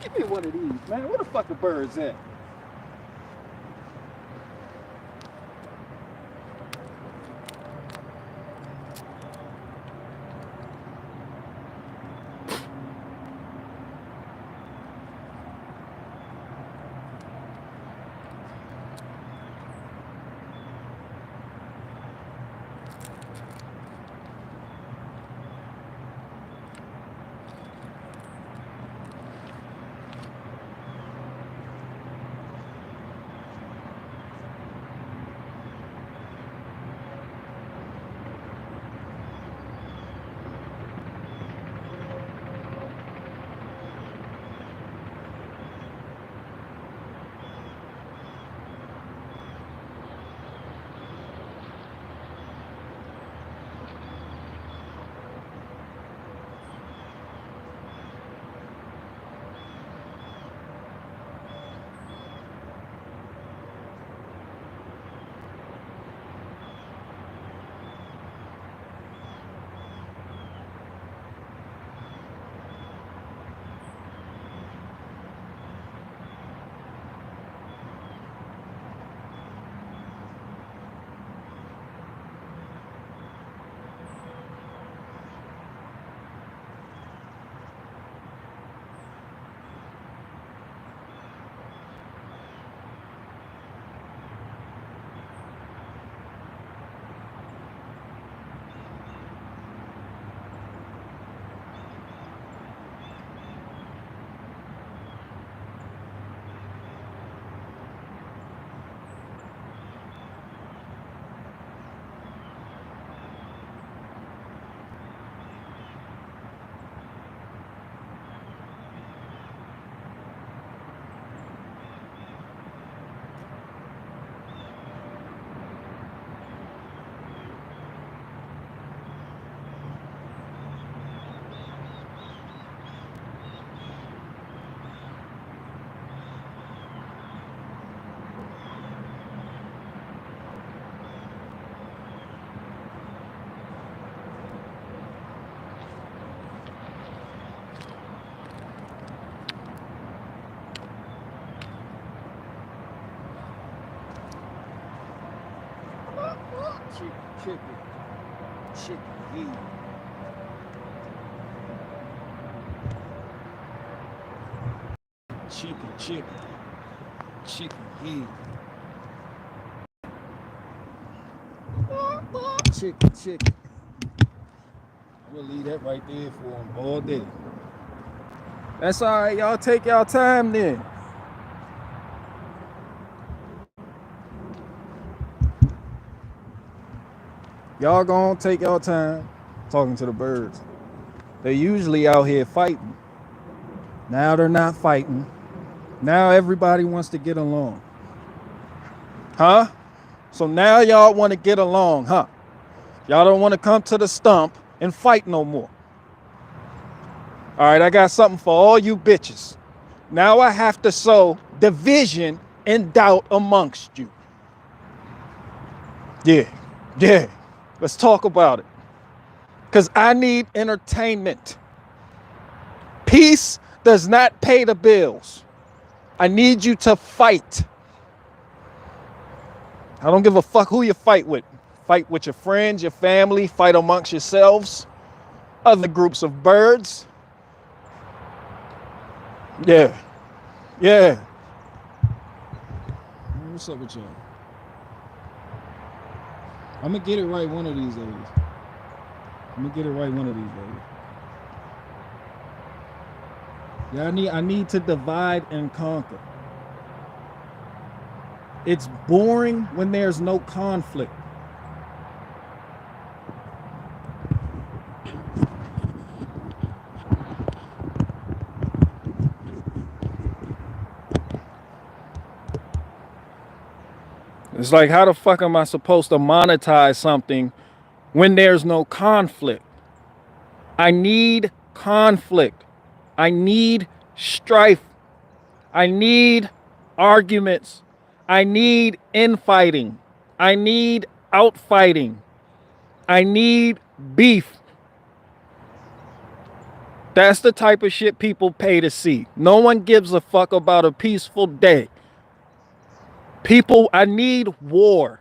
Give me one of these, man. Where the fuck the birds at? Chicken, chicken, chicken, chicken, chicken, chicken, chicken, chicken. We'll leave that right there for them all day. That's all right, y'all. Take y'all time then. Y'all gonna take y'all time talking to the birds. They're usually out here fighting. Now they're not fighting. Now everybody wants to get along. Huh? So now y'all want to get along, huh? Y'all don't want to come to the stump and fight no more. All right, I got something for all you bitches. Now I have to sow division and doubt amongst you. Yeah. Let's talk about it. Because I need entertainment. Peace does not pay the bills. I need you to fight. I don't give a fuck who you fight with. Fight with your friends, your family, fight amongst yourselves, other groups of birds. Yeah. What's up with y'all? I'm gonna get it right one of these days. Yeah, I need to divide and conquer. It's boring when there's no conflict. It's like, how the fuck am I supposed to monetize something when there's no conflict? I need conflict. I need strife. I need arguments. I need infighting. I need outfighting. I need beef. That's the type of shit people pay to see. No one gives a fuck about a peaceful day. People, I need war.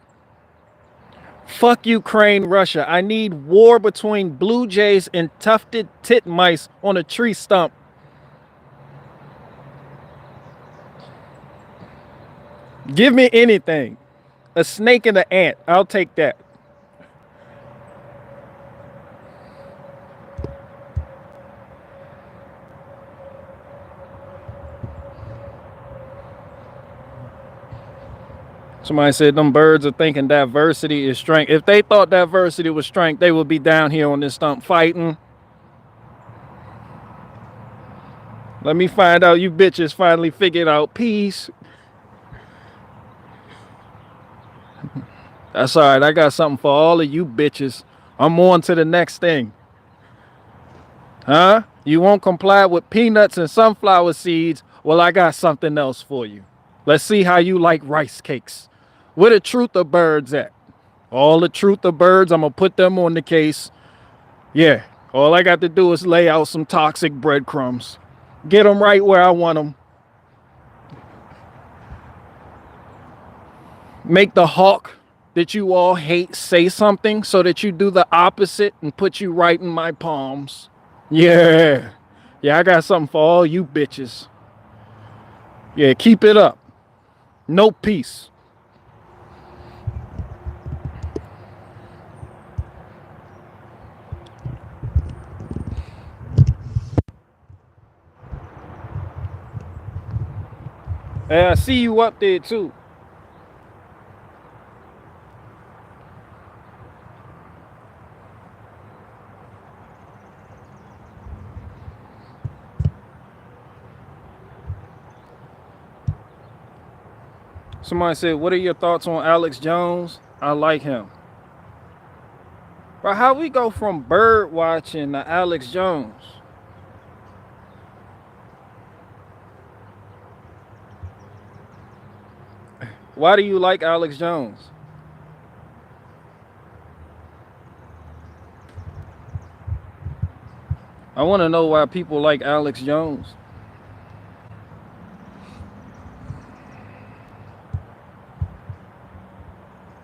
Fuck Ukraine, Russia. I need war between blue jays and tufted titmice on a tree stump. Give me anything. A snake and an ant. I'll take that. Somebody said them birds are thinking diversity is strength. If they thought diversity was strength, they would be down here on this stump fighting. Let me find out you bitches finally figured out peace. That's all right. I got something for all of you bitches. I'm on to the next thing. Huh? You won't comply with peanuts and sunflower seeds? Well, I got something else for you. Let's see how you like rice cakes. Where the truth of birds at? All the truth of birds, I'm going to put them on the case. Yeah, all I got to do is lay out some toxic breadcrumbs. Get them right where I want them. Make the hawk that you all hate say something so that you do the opposite and put you right in my palms. Yeah. Yeah, I got something for all you bitches. Yeah, keep it up. No peace. Hey, I see you up there too. Somebody said, what are your thoughts on Alex Jones? I like him. But how we go from bird watching to Alex Jones? Why do you like Alex Jones? I want to know why people like Alex Jones.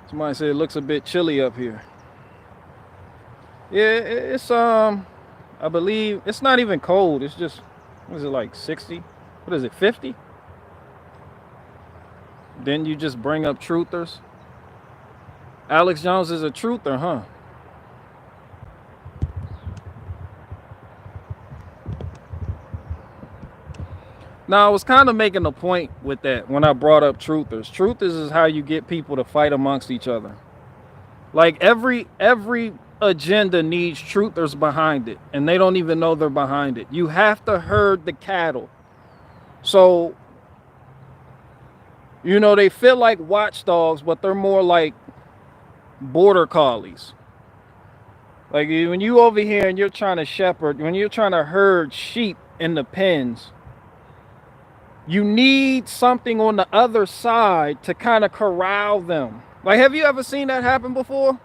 Somebody said it looks a bit chilly up here. Yeah, it's I believe it's not even cold. It's just, what is it, like 60? What is it, 50? Then you just bring up truthers. Alex Jones is a truther, huh? Now, I was kind of making a point with that when I brought up truthers. Truthers is how you get people to fight amongst each other. Like every agenda needs truthers behind it, and they don't even know they're behind it. You have to herd the cattle. So, you know, they feel like watchdogs, but they're more like border collies. Like when you over here and you're trying to shepherd, when you're trying to herd sheep in the pens, you need something on the other side to kind of corral them. Like, have you ever seen that happen before?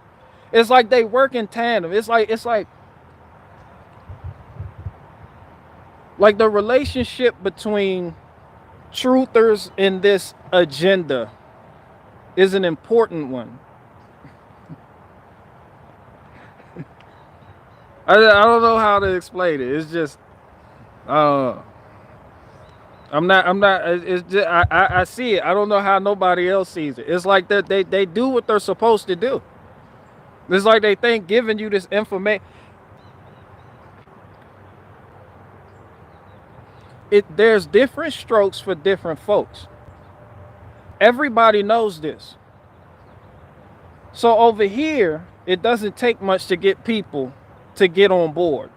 It's like they work in tandem. It's like the relationship between truthers in this agenda is an important one. I don't know how to explain it. It's just, I'm not, it's just, I see it. I don't know how nobody else sees it. It's like that they do what they're supposed to do. It's like they think giving you this information, there's different strokes for different folks. Everybody knows this. So over here, it doesn't take much to get people to get on board.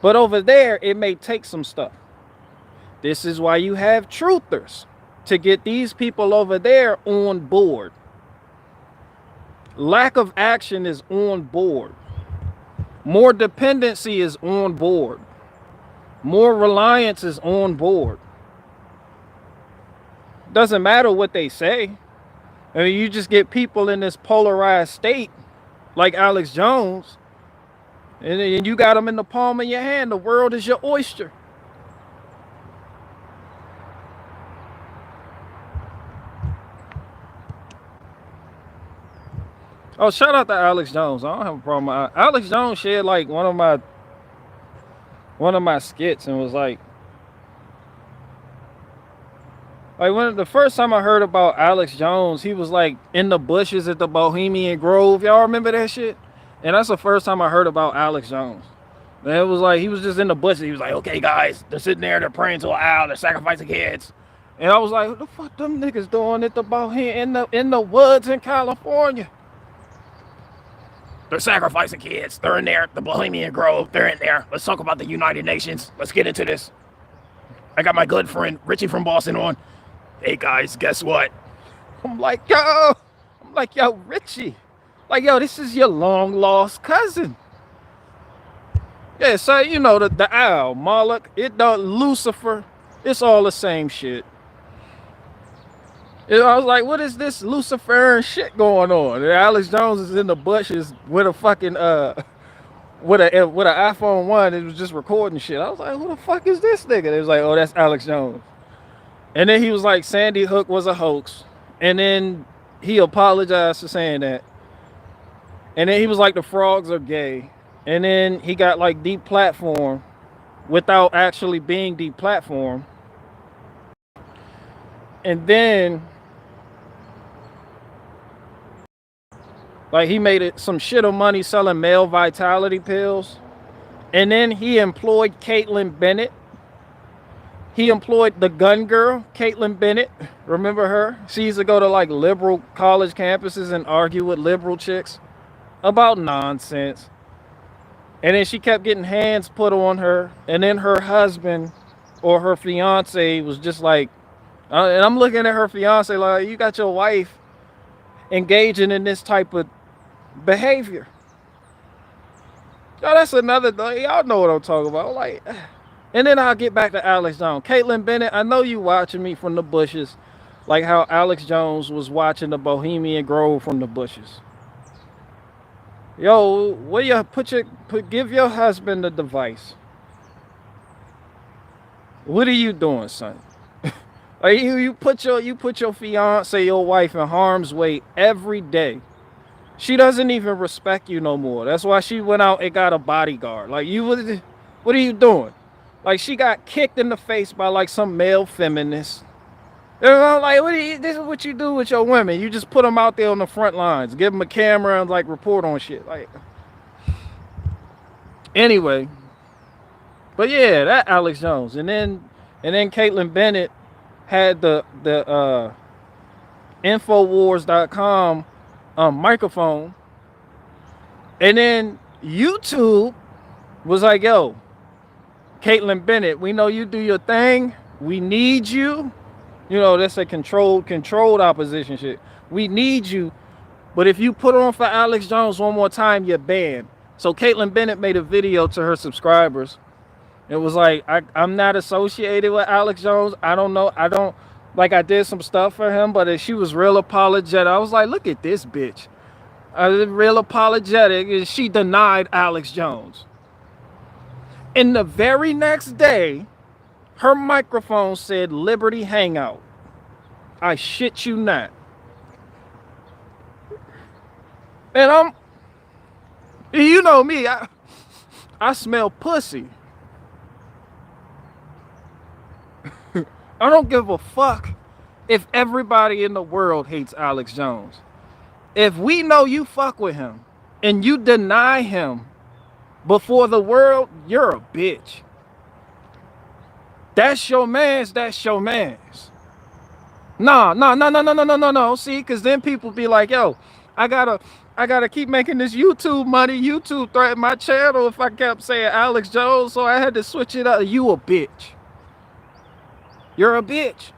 But over there, it may take some stuff. This is why you have truthers, to get these people over there on board. Lack of action is on board. More dependency is on board. More reliance is on board. Doesn't matter what they say. I mean, you just get people in this polarized state, like Alex Jones, And you got them in the palm of your hand. The world is your oyster. Oh, shout out to Alex Jones. I don't have a problem. Alex Jones shared like one of my skits and was like when the first time I heard about Alex Jones, he was like in the bushes at the Bohemian Grove. Y'all remember that shit? And that's the first time I heard about Alex Jones. And it was like he was just in the bushes. He was like, "Okay, guys, they're sitting there, they're praying to an owl, they're sacrificing kids." And I was like, "What the fuck them niggas doing at the Bohemian in the woods in California?" They're sacrificing kids. They're in there, the Bohemian Grove. They're in there. Let's talk about the United Nations. Let's get into this. I got my good friend Richie from Boston on. Hey guys, guess what? I'm like, yo, Richie. Like, yo, this is your long lost cousin. Yeah, so you know the owl, Moloch, Lucifer, it's all the same shit. And I was like, what is this Luciferian shit going on? And Alex Jones is in the bushes with a fucking with an iPhone 1. It was just recording shit. I was like, who the fuck is this nigga? It was like, oh, that's Alex Jones. And then he was like, Sandy Hook was a hoax. And then he apologized for saying that. And then he was like, the frogs are gay. And then he got like deplatformed without actually being deplatformed. And then like he made it some shit of money selling male vitality pills. And then he employed Caitlyn Bennett. He employed the gun girl, Caitlyn Bennett. Remember her? She used to go to like liberal college campuses and argue with liberal chicks about nonsense. And then she kept getting hands put on her. And then her husband or her fiance was just like, and I'm looking at her fiance like, you got your wife engaging in this type of behavior. Yo, that's another thing. Y'all know what I'm talking about. Like, and then I'll get back to Alex Jones. Caitlyn Bennett, I know you watching me from the bushes, like how Alex Jones was watching the Bohemian Grove from the bushes. Yo, where you give your husband the device. What are you doing, son? Like you put your fiance, your wife in harm's way every day. She doesn't even respect you no more. That's why she went out and got a bodyguard. Like what are you doing? Like she got kicked in the face by like some male feminist. You know, like this is what you do with your women. You just put them out there on the front lines, give them a camera and like report on shit. Like anyway, but yeah, that Alex Jones, and then Caitlyn Bennett had the Infowars.com microphone, and then YouTube was like, yo, Caitlyn Bennett, we know you do your thing. We need you. You know, that's a controlled opposition shit. We need you. But if you put on for Alex Jones one more time, you're banned. So Caitlyn Bennett made a video to her subscribers. It was like, I'm not associated with Alex Jones. I don't know. I did some stuff for him, but she was real apologetic. I was like, look at this bitch. Real apologetic. And she denied Alex Jones. And the very next day, her microphone said Liberty Hangout. I shit you not. And you know me, I smell pussy. I don't give a fuck if everybody in the world hates Alex Jones. If we know you fuck with him and you deny him before the world, you're a bitch. That's your man's, that's your man's. No. See, because then people be like, yo, I gotta keep making this YouTube money. YouTube threatened my channel if I kept saying Alex Jones, so I had to switch it up. You a bitch. You're a bitch.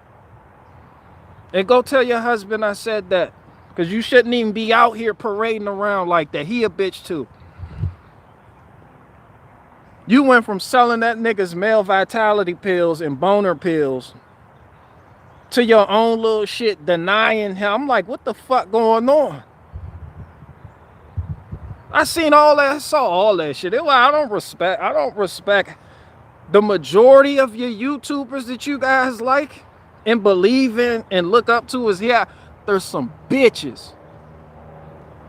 And go tell your husband I said that. Because you shouldn't even be out here parading around like that. He a bitch too. You went from selling that nigga's male vitality pills and boner pills to your own little shit denying him. I'm like, what the fuck going on? I seen all that, saw all that shit. I don't respect the majority of your YouTubers that you guys like and believe in and look up to is, yeah, there's some bitches.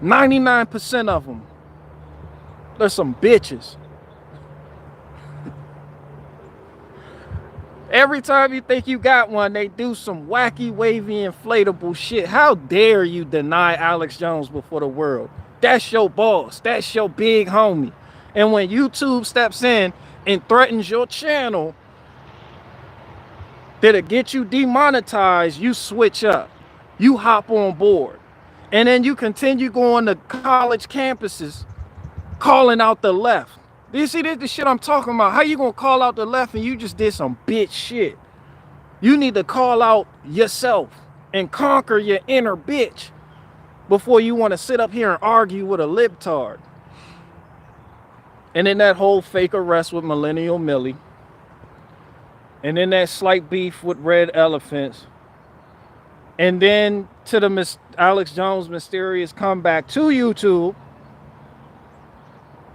99% of them. There's some bitches. Every time you think you got one, they do some wacky, wavy, inflatable shit. How dare you deny Alex Jones before the world? That's your boss. That's your big homie. And when YouTube steps in and threatens your channel that'll get you demonetized, you switch up. You hop on board. And then you continue going to college campuses calling out the left. Do you see this the shit I'm talking about? How you gonna call out the left and you just did some bitch shit? You need to call out yourself and conquer your inner bitch before you want to sit up here and argue with a libtard. And then that whole fake arrest with Millennial Millie. And then that slight beef with Red Elephants. And then to the Alex Jones mysterious comeback to YouTube.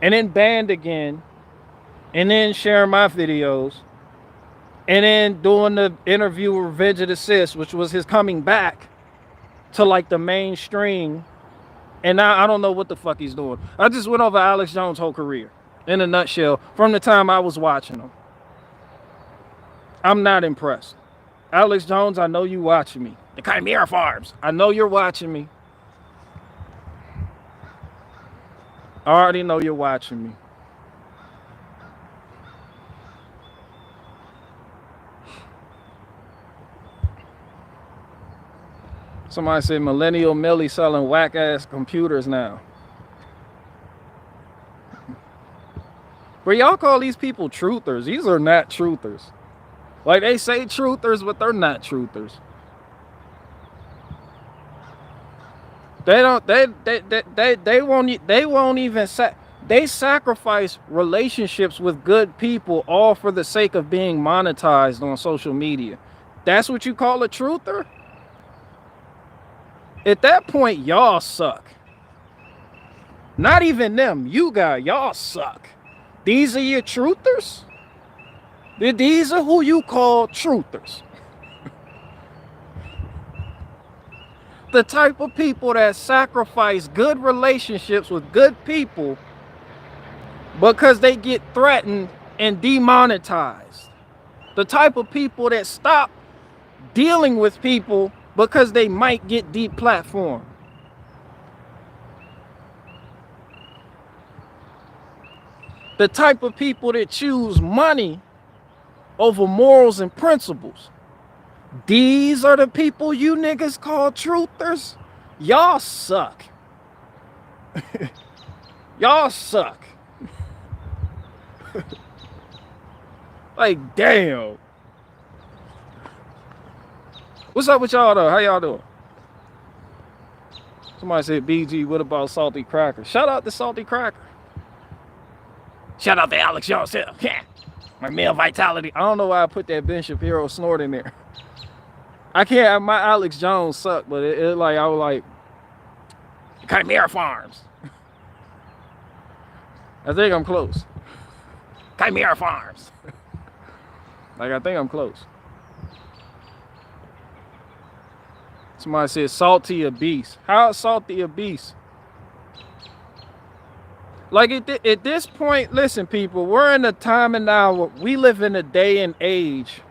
And then banned again. And then sharing my videos. And then doing the interview with Revenge of the Sis, which was his coming back to like the mainstream. And now I don't know what the fuck he's doing. I just went over Alex Jones' whole career in a nutshell from the time I was watching him. I'm not impressed. Alex Jones, I know you watching me. The Chimera Farms, I know you're watching me. I already know you're watching me. Somebody said Millennial Millie selling whack ass computers now. But y'all call these people truthers. These are not truthers. Like they say truthers, but they're not truthers. They won't even they sacrifice relationships with good people all for the sake of being monetized on social media. That's what you call a truther? At that point, y'all suck. Not even them. You guys, y'all suck. These are your truthers? These are who you call truthers. The type of people that sacrifice good relationships with good people because they get threatened and demonetized. The type of people that stop dealing with people because they might get deplatformed. The type of people that choose money over morals and principles. These are the people you niggas call truthers? Y'all suck. Y'all suck. Like, damn. What's up with y'all though? How y'all doing? Somebody said, BG, what about Salty Cracker? Shout out to Salty Cracker. Shout out to Alex Jones. Yeah. My male vitality. I don't know why I put that Ben Shapiro snort in there. I can't, my Alex Jones sucked, but it like, I was like, Chimera Farms. I think I'm close. Chimera Farms. Like, I think I'm close. Somebody said Salty a beast. How is Salty a beast? Like at this point, listen, people, we're in a time and now we live in a day and age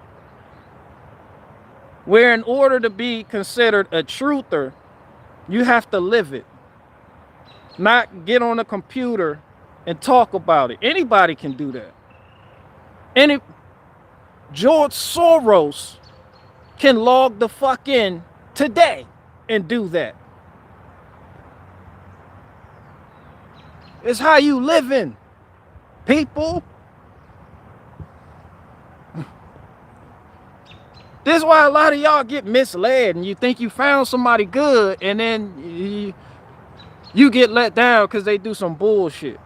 where in order to be considered a truther, you have to live it. Not get on a computer and talk about it. Anybody can do that. George Soros can log the fuck in today and do that. It's how you living, people. This is why a lot of y'all get misled and you think you found somebody good and then you get let down because they do some bullshit.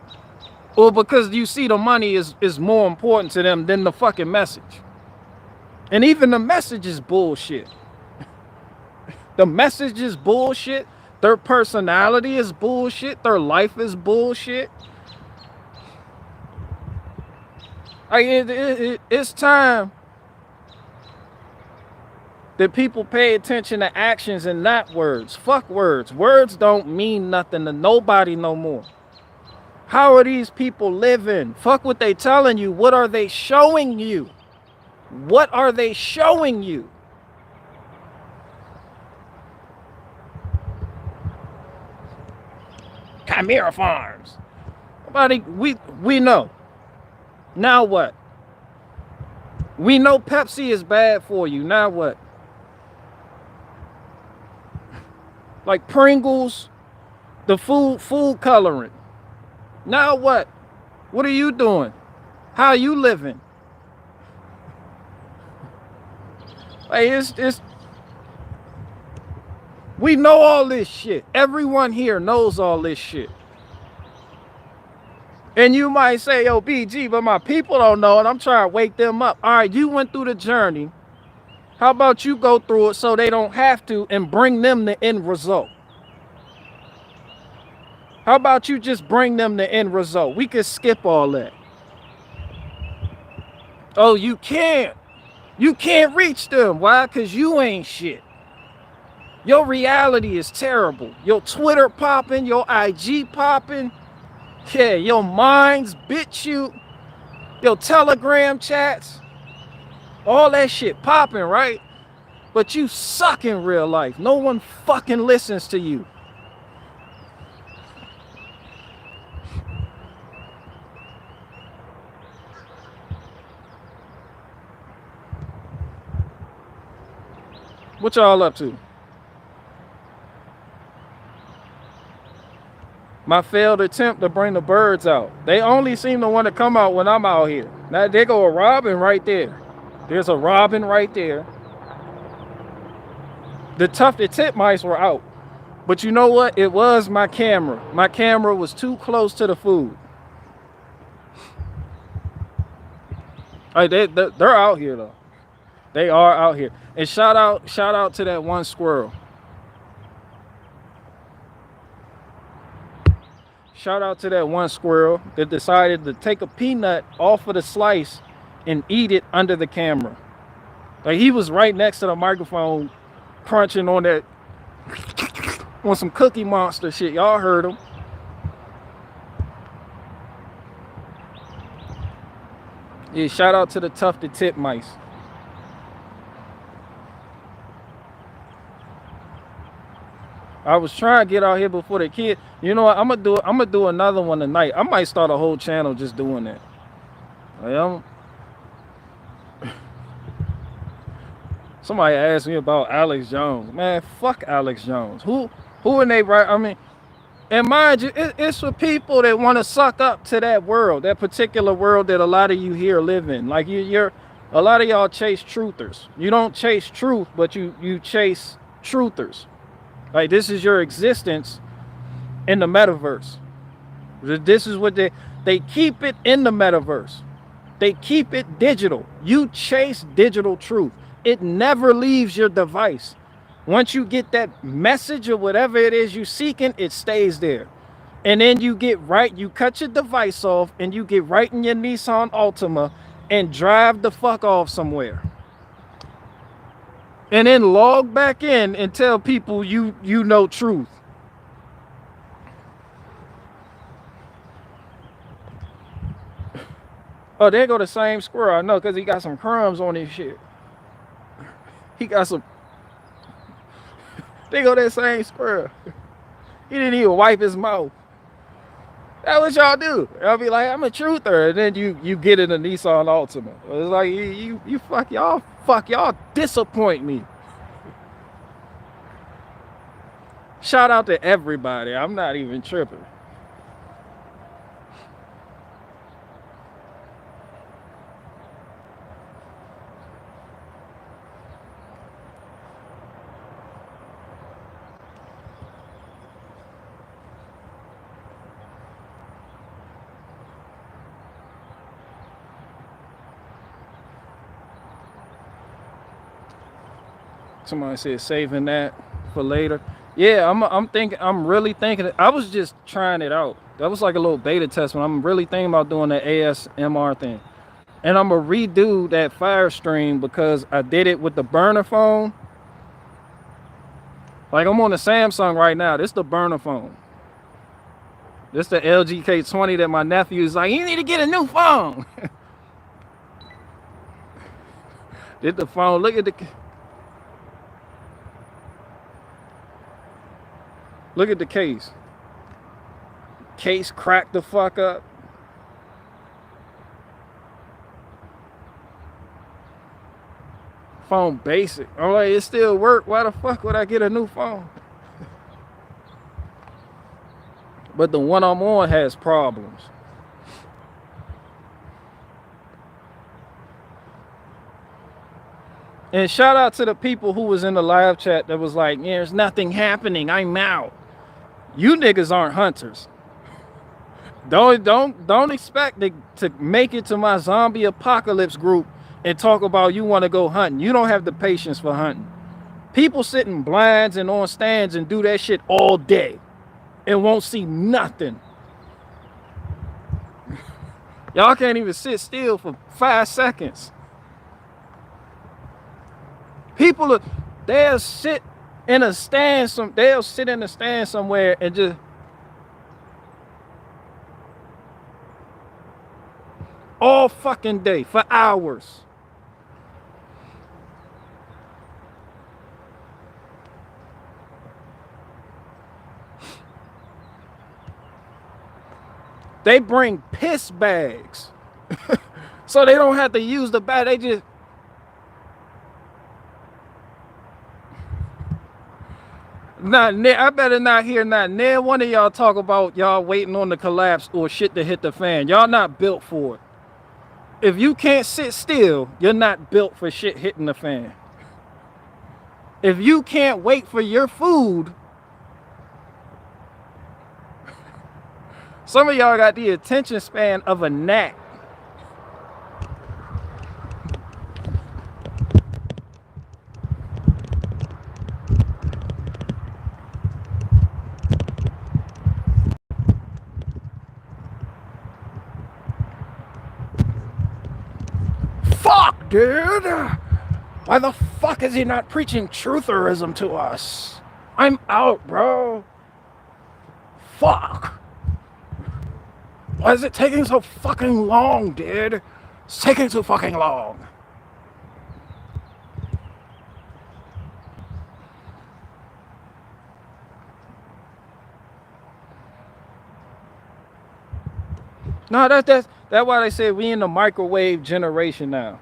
Or because you see the money is more important to them than the fucking message. And even the message is bullshit. The message is bullshit. Their personality is bullshit. Their life is bullshit. Like it's time that people pay attention to actions and not words. Fuck words. Words don't mean nothing to nobody no more. How are these people living? Fuck what they telling you. What are they showing you? What are they showing you? Chimera Farms. Nobody, we know. Now what? We know Pepsi is bad for you. Now what? Like Pringles, the food coloring. Now what? What are you doing? How are you living? Like it's we know all this shit. Everyone here knows all this shit. And you might say, yo, BG, but my people don't know it. I'm trying to wake them up. All right, you went through the journey. How about you go through it so they don't have to and bring them the end result? How about you just bring them the end result? We could skip all that. Oh, you can't. You can't reach them. Why? Because you ain't shit. Your reality is terrible. Your Twitter popping, your IG popping. Yeah, your minds BitChute, your Telegram chats. All that shit popping, right? But you suck in real life. No one fucking listens to you. What y'all up to? My failed attempt to bring the birds out. They only seem to want to come out when I'm out here. Now there go a robin right there. There's a robin right there. The tufted titmice were out. But you know what? It was my camera. My camera was too close to the food. Like they're out here though. They are out here. And shout out to that one squirrel. Shout out to that one squirrel that decided to take a peanut off of the slice and eat it under the camera. Like he was right next to the microphone crunching on that, on some Cookie Monster shit. Y'all heard him. Yeah, shout out to the tufted titmice. I was trying to get out here before the kid. You know what? I'm gonna do another one tonight. I might start a whole channel just doing that. Somebody asked me about Alex Jones. Man, fuck Alex Jones. Who in they right? I mean, and mind you, it's for people that want to suck up to that world, that particular world that a lot of you here live in. Like you're a lot of y'all chase truthers. You don't chase truth, but you chase truthers. Like this is your existence in the metaverse. This is what they keep it in the metaverse. They keep it digital. You chase digital truth. It never leaves your device. Once you get that message or whatever it is you seeking, it stays there. And then you cut your device off and you get right in your Nissan Altima and drive the fuck off somewhere. And then log back in and tell people you know truth. Oh, there go the same squirrel. I know, because he got some crumbs on his shit. He got some. There go that same squirrel. He didn't even wipe his mouth. That's what y'all do. I'll be like, I'm a truther. And then you get in a Nissan Altima. It's like, you fuck y'all disappoint me. Shout out to everybody. I'm not even tripping. Somebody said saving that for later. Yeah, I'm really thinking. I was just trying it out. That was like a little beta test when I'm really thinking about doing the ASMR thing. And I'm gonna redo that fire stream because I did it with the burner phone. Like I'm on the Samsung right now. This is the burner phone. This is the LG K20 that my nephew is like, you need to get a new phone. Did the phone, look at the case. Case cracked the fuck up. Phone basic. I'm like, it still work. Why the fuck would I get a new phone? But the one I'm on has problems. And shout out to the people who was in the live chat that was like, yeah, there's nothing happening. I'm out. You niggas aren't hunters. Don't expect to make it to my zombie apocalypse group and talk about you want to go hunting. You don't have the patience for hunting. People sit in blinds and on stands and do that shit all day and won't see nothing. Y'all can't even sit still for 5 seconds. People they'll sit in a stand somewhere and just all fucking day for hours. They bring piss bags so they don't have to use the bag. They just I better not hear not near one of y'all talk about y'all waiting on the collapse or shit to hit the fan. Y'all not built for it. If you can't sit still, you're not built for shit hitting the fan. If you can't wait for your food, some of y'all got the attention span of a gnat. Fuck, dude! Why the fuck is he not preaching trutherism to us? I'm out, bro. Fuck. Why is it taking so fucking long, dude? It's taking too fucking long. No, that's why they say we in the microwave generation now.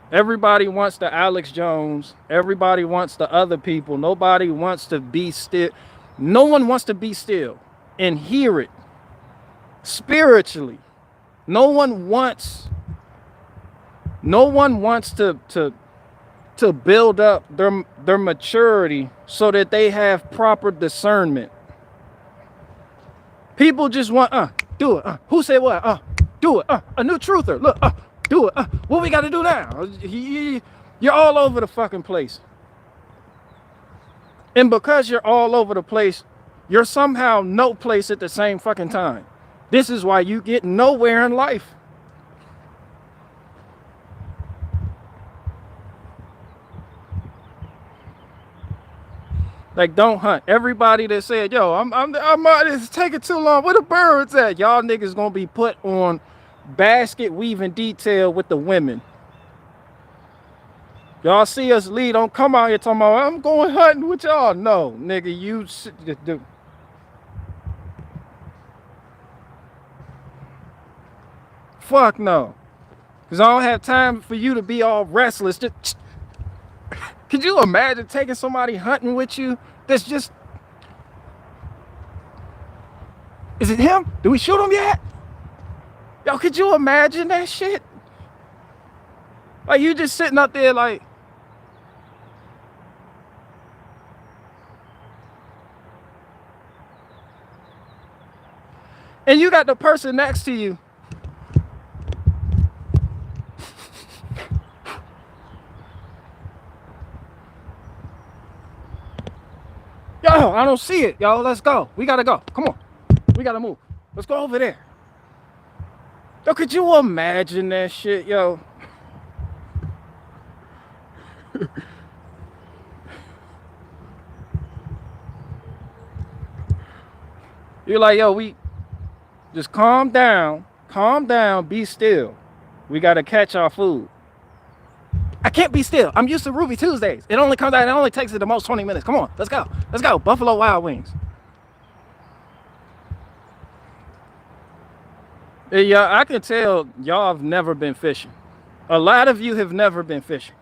Everybody wants the Alex Jones. Everybody wants the other people. Nobody wants to be still. No one wants to be still and hear it spiritually. No one wants to build up their maturity so that they have proper discernment. People just want do it. Who said what? Do it. A new truther. Look, do it. What we got to do now? You're all over the fucking place. And because you're all over the place, you're somehow no place at the same fucking time. This is why you get nowhere in life. Like, don't hunt. Everybody that said, yo, it's taking too long. Where the birds at? Y'all niggas gonna be put on basket weaving detail with the women. Y'all see us lead, don't come out here talking about, I'm going hunting with y'all. No, nigga, you... Fuck no. Because I don't have time for you to be all restless. Just... Could you imagine taking somebody hunting with you that's just... Is it him? Did we shoot him yet? Yo, could you imagine that shit? Like, you just sitting up there like... And you got the person next to you. Yo, I don't see it, y'all. Let's go. We gotta go. Come on. We gotta move. Let's go over there. Yo, could you imagine that shit, yo? You're like, yo, we just calm down, be still. We gotta catch our food. I can't be still. I'm used to Ruby Tuesdays. It only comes out, it only takes it the most 20 minutes. Come on, let's go. Let's go. Buffalo Wild Wings. Yeah, I can tell y'all have never been fishing. A lot of you have never been fishing.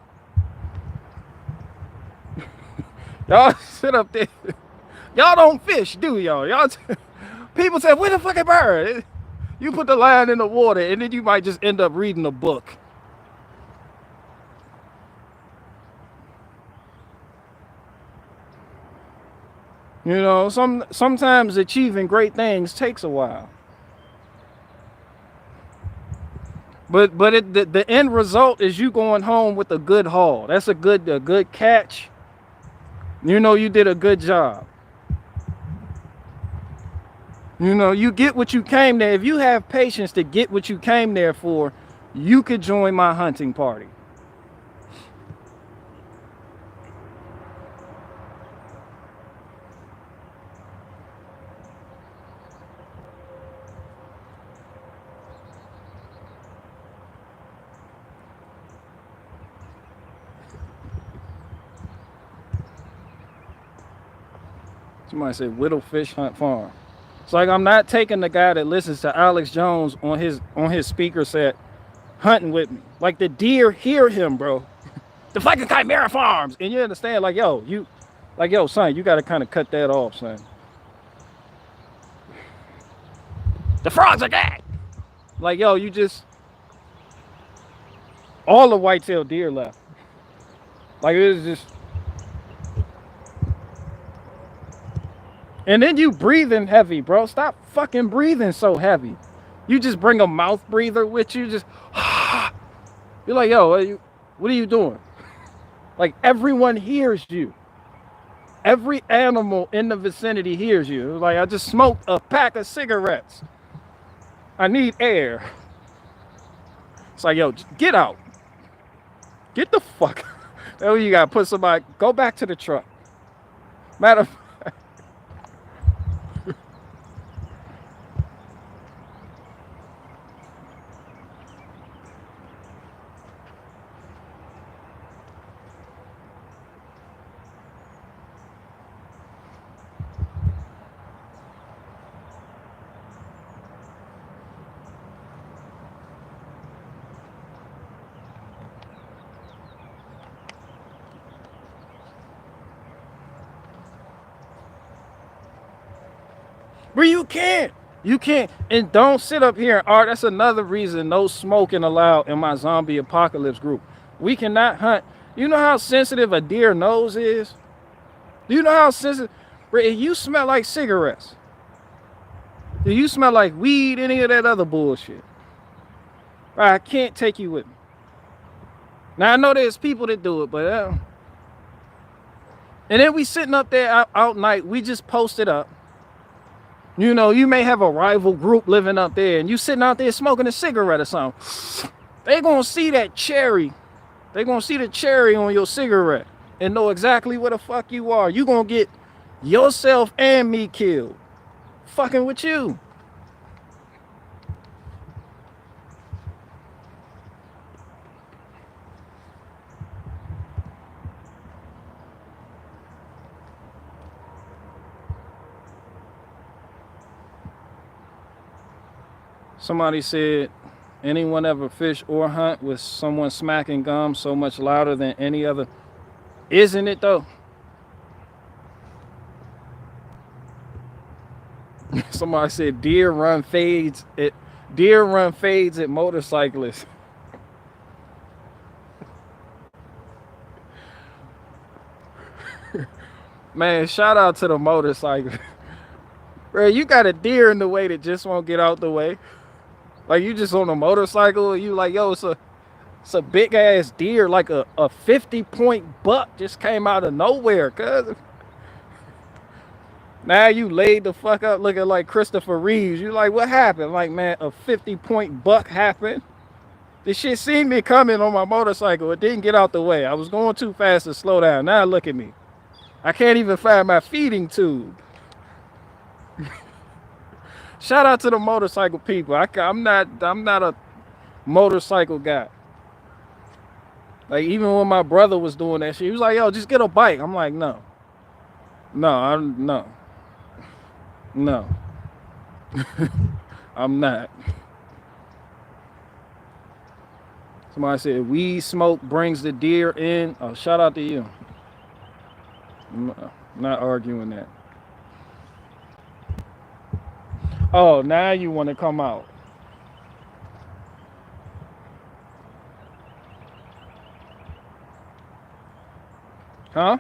Y'all sit up there. Y'all don't fish, do y'all? People say, where the fucking bird? You put the line in the water and then you might just end up reading a book. You know, sometimes achieving great things takes a while. But the end result is you going home with a good haul. That's a good catch. You know, you did a good job. You know, you get what you came there. If you have patience to get what you came there for, you could join my hunting party. Somebody said Whittlefish Hunt Farm. It's like I'm not taking the guy that listens to Alex Jones on his speaker set hunting with me. Like the deer hear him, bro. The fucking Chimera Farms. And you understand, like, yo, son, you gotta kind of cut that off, son. The frogs are dead. Like, yo, you just all the white-tailed deer left. Like it was just. And then you breathing heavy, bro. Stop fucking breathing so heavy. You just bring a mouth breather with you. Just you're like, yo, what are you doing? Like everyone hears you. Every animal in the vicinity hears you. Like I just smoked a pack of cigarettes. I need air. It's like, yo, get out. Get the fuck. Oh, you gotta put somebody. Go back to the truck. Matter of fact. Where you can't. And don't sit up here and art. That's another reason no smoking allowed in my zombie apocalypse group. We cannot hunt. You know how sensitive a deer nose is? Do you know how sensitive? If you smell like cigarettes, if you smell like weed, any of that other bullshit, I can't take you with me. Now I know there's people that do it, but and then we sitting up there out night. We just posted up. You know, you may have a rival group living up there and you sitting out there smoking a cigarette or something. They're going to see that cherry. They're going to see the cherry on your cigarette and know exactly where the fuck you are. You're going to get yourself and me killed. Fucking with you. Somebody said, anyone ever fish or hunt with someone smacking gum so much louder than any other? Isn't it though? Somebody said deer run fades at motorcyclists. Man, shout out to the motorcyclists. Bro, you got a deer in the way that just won't get out the way. Like you just on a motorcycle and you like, yo, it's a big ass deer, like a 50-point buck just came out of nowhere, cuz. Now you laid the fuck up looking like Christopher Reeves. You like, what happened? Like, man, a 50-point buck happened. This shit seen me coming on my motorcycle. It didn't get out the way. I was going too fast to slow down. Now look at me. I can't even find my feeding tube. Shout out to the motorcycle people. I'm not a motorcycle guy. Like, even when my brother was doing that shit, he was like, yo, just get a bike. I'm like, no. No. I'm not. Somebody said weed smoke brings the deer in. Oh, shout out to you. I'm not arguing that. Oh, now you want to come out. Huh?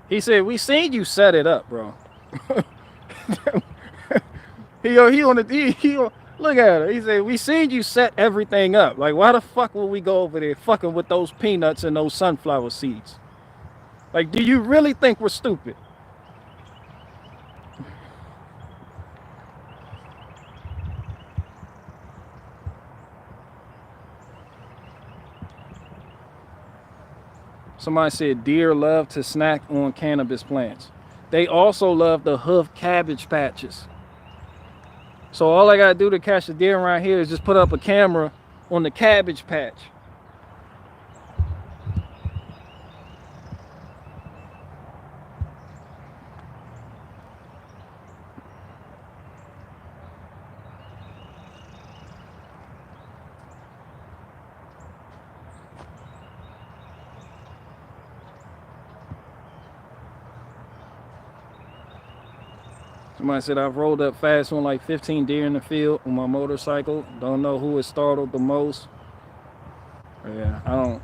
He said, we seen you set it up, bro. he on the look at her. He said, we seen you set everything up. Like, why the fuck would we go over there fucking with those peanuts and those sunflower seeds? Like, do you really think we're stupid? Somebody said deer love to snack on cannabis plants. They also love the hoof cabbage patches. So all I gotta do to catch the deer around here is just put up a camera on the cabbage patch. Somebody said I've rolled up fast on like 15 deer in the field on my motorcycle. Don't know who it startled the most. Yeah, I don't.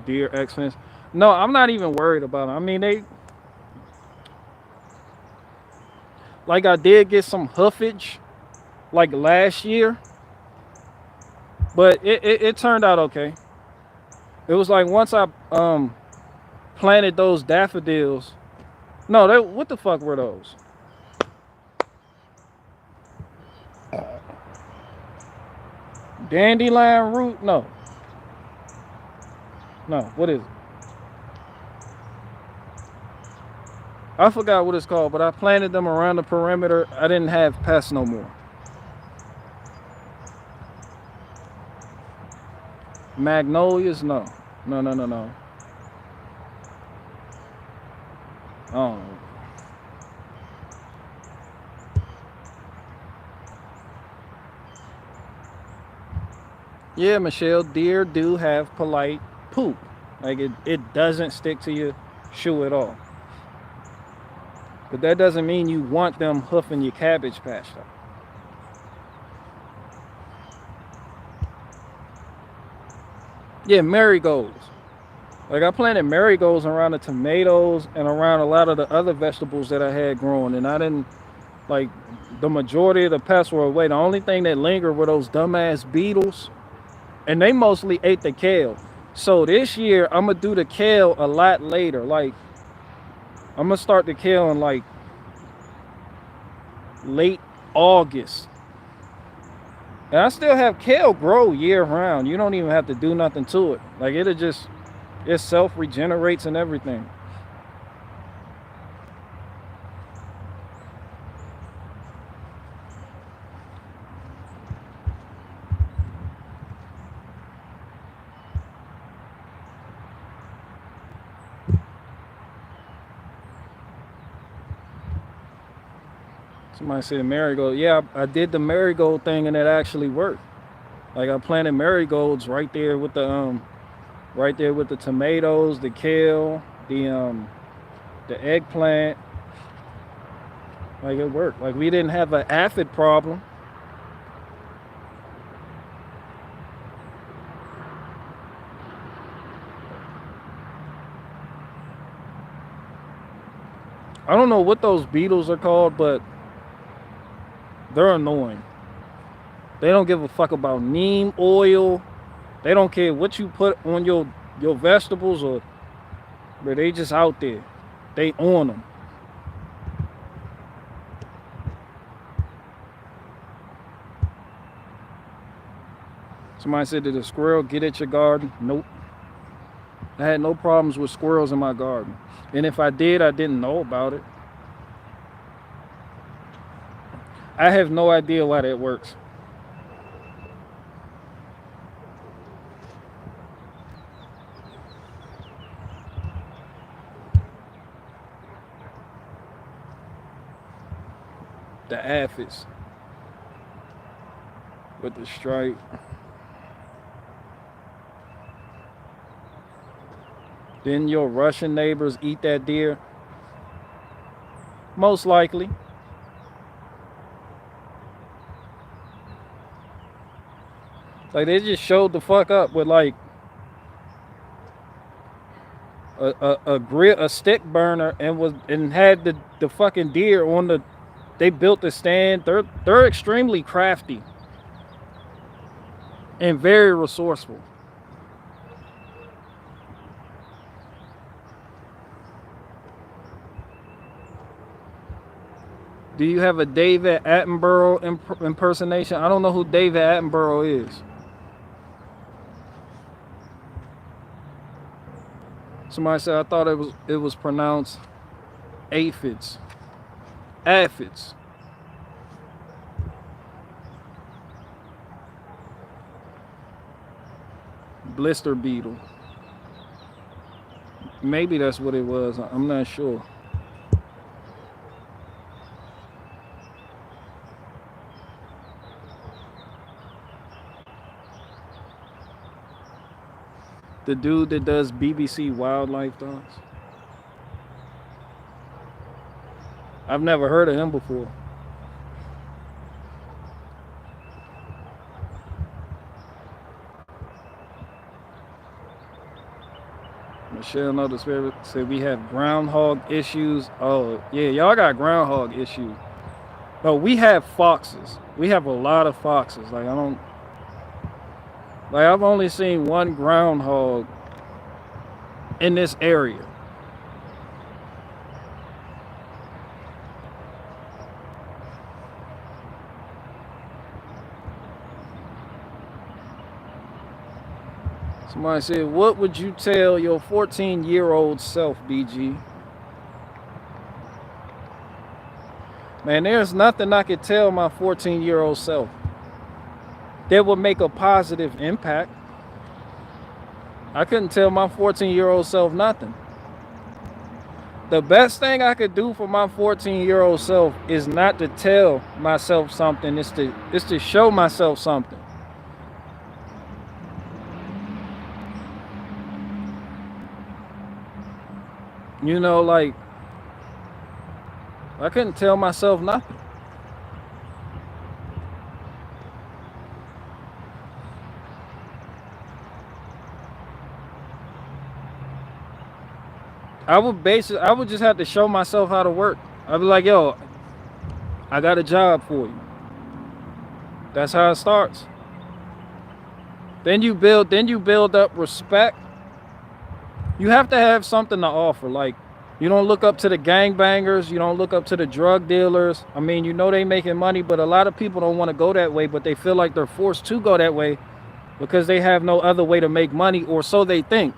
Deer X-Fence. No, I'm not even worried about it. I mean, like, I did get some hoofage like last year, but it turned out okay. It was like once I planted those daffodils. No, what the fuck were those? Dandelion root? No, what is it? I forgot what it's called, but I planted them around the perimeter. I didn't have pests no more. Magnolias? No. Oh. Yeah, Michelle, deer do have polite poop. Like, it doesn't stick to your shoe at all. But that doesn't mean you want them hoofing your cabbage patch though. Yeah, marigolds. Like, I planted marigolds around the tomatoes and around a lot of the other vegetables that I had growing, and I didn't, like, the majority of the pests were away. The only thing that lingered were those dumbass beetles, and they mostly ate the kale. So this year I'm gonna do the kale a lot later. Like, I'm gonna start the kale in like late August. And I still have kale grow year round. You don't even have to do nothing to it. Like, it self regenerates and everything. Somebody said marigold. Yeah, I did the marigold thing and it actually worked. Like, I planted marigolds right there with the tomatoes, the kale, the eggplant. Like, it worked. Like, we didn't have an aphid problem. I don't know what those beetles are called, but they're annoying. They don't give a fuck about neem oil. They don't care what you put on your vegetables, but they just out there. They on them. Somebody said, did a squirrel get at your garden? Nope. I had no problems with squirrels in my garden. And if I did, I didn't know about it. I have no idea why that works. The aphids with the stripe. Didn't your Russian neighbors eat that deer? Most likely. Like, they just showed the fuck up with like a stick burner and had the fucking deer on the. They built the stand. They're extremely crafty and very resourceful. Do you have a David Attenborough impersonation? I don't know who David Attenborough is. Somebody said I thought it was pronounced aphids. Aphids. Blister beetle. Maybe that's what it was. I'm not sure. The dude that does BBC Wildlife Dogs. I've never heard of him before. Michelle Notice said we have groundhog issues. Oh, yeah, y'all got groundhog issues. But we have foxes. We have a lot of foxes. I've only seen one groundhog in this area. Somebody said, what would you tell your 14-year-old self, BG? Man, there's nothing I could tell my 14-year-old self that would make a positive impact. I couldn't tell my 14-year-old self nothing. The best thing I could do for my 14-year-old self is not to tell myself something, it's to show myself something. You know, like, I couldn't tell myself nothing. I would just have to show myself how to work. I'd be like, yo, I got a job for you. That's how it starts. Then you build up respect. You have to have something to offer. Like, you don't look up to the gangbangers. You don't look up to the drug dealers. I mean, you know they making money, but a lot of people don't want to go that way, but they feel like they're forced to go that way because they have no other way to make money, or so they think.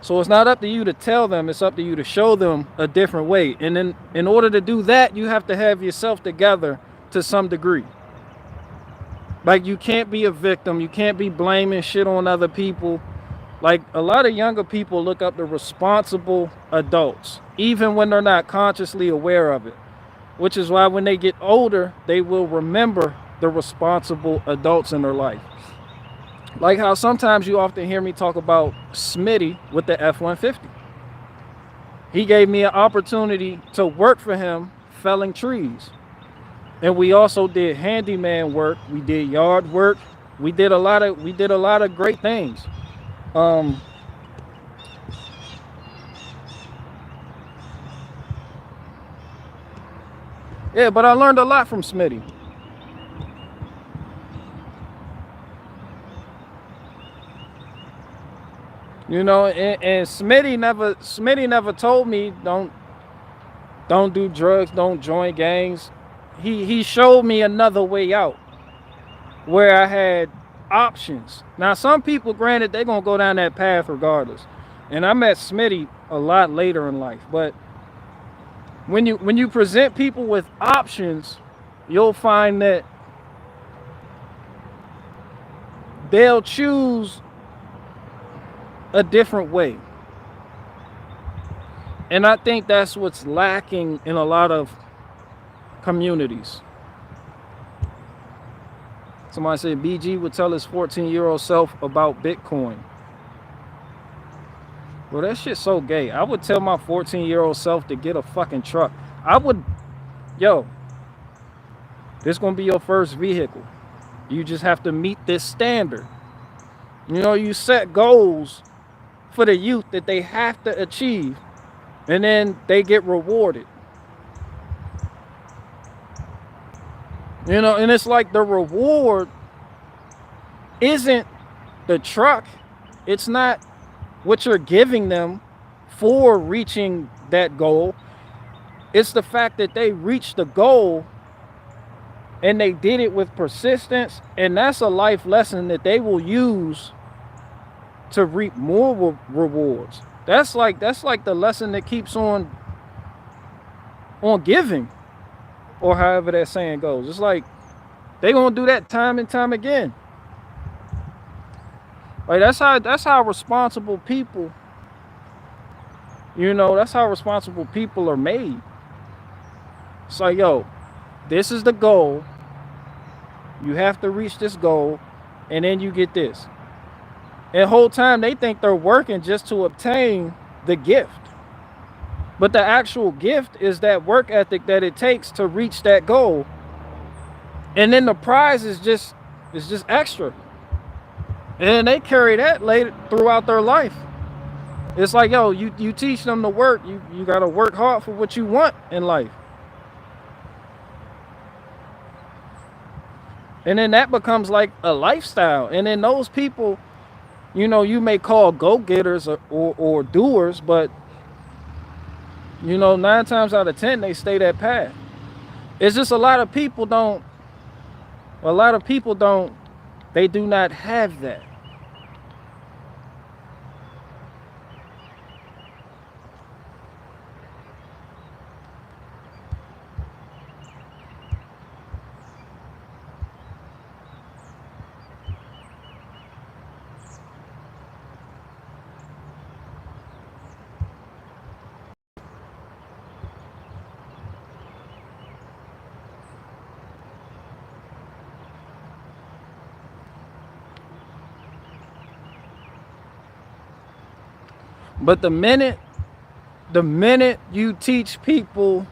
So it's not up to you to tell them. It's up to you to show them a different way. And then in order to do that, you have to have yourself together to some degree. Like, you can't be a victim. You can't be blaming shit on other people. Like, a lot of younger people look up to responsible adults, even when they're not consciously aware of it, which is why when they get older, they will remember the responsible adults in their life. Like how sometimes you often hear me talk about Smitty with the F-150. He gave me an opportunity to work for him felling trees. And we also did handyman work. We did yard work. We did a lot of great things. Yeah, but I learned a lot from Smitty. You know, and Smitty never told me don't Don't do drugs, don't join gangs. He showed me another way out where I had options. Now some people, granted, they're gonna go down that path regardless. And I met Smitty a lot later in life. But when you present people with options, you'll find that they'll choose a different way. And I think that's what's lacking in a lot of communities. Somebody said BG would tell his 14-year-old self about Bitcoin. Well, that shit's so gay. I would tell my 14-year-old self to get a fucking truck. I would, yo, this gonna be your first vehicle. You just have to meet this standard. You know, you set goals for the youth that they have to achieve, and then they get rewarded. You know, and it's like the reward isn't the truck. It's not what you're giving them for reaching that goal. It's the fact that they reached the goal and they did it with persistence. And that's a life lesson that they will use to reap more rewards. That's like the lesson that keeps on giving, or however that saying goes. It's like they gonna do that time and time again. Like that's how responsible people, you know, that's how responsible people are made. It's like, yo, this is the goal. You have to reach this goal, and then you get this. And the whole time they think they're working just to obtain the gift. But the actual gift is that work ethic that it takes to reach that goal. And then the prize is just extra. And they carry that later throughout their life. It's like, yo, you teach them to work. You gotta work hard for what you want in life. And then that becomes like a lifestyle. And then those people, you know, you may call go-getters or doers, but you know, 9 times out of 10 they stay that path. It's just a lot of people they do not have that. But the minute you teach people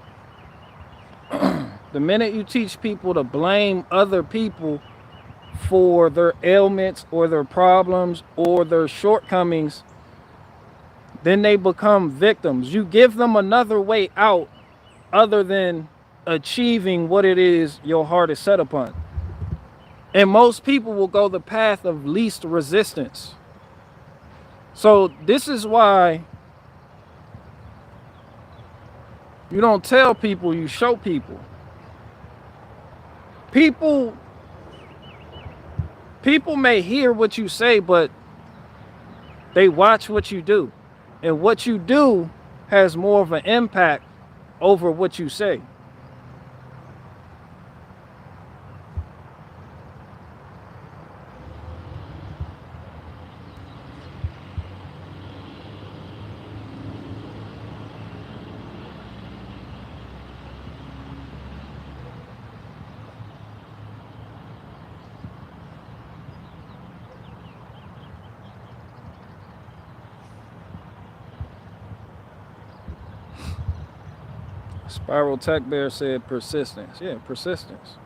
to blame other people for their ailments or their problems or their shortcomings, then they become victims. You give them another way out other than achieving what it is your heart is set upon. And most people will go the path of least resistance. So this is why you don't tell people, you show people. People may hear what you say, but they watch what you do. And what you do has more of an impact over what you say. Spiral Tech Bear said persistence. Yeah, persistence.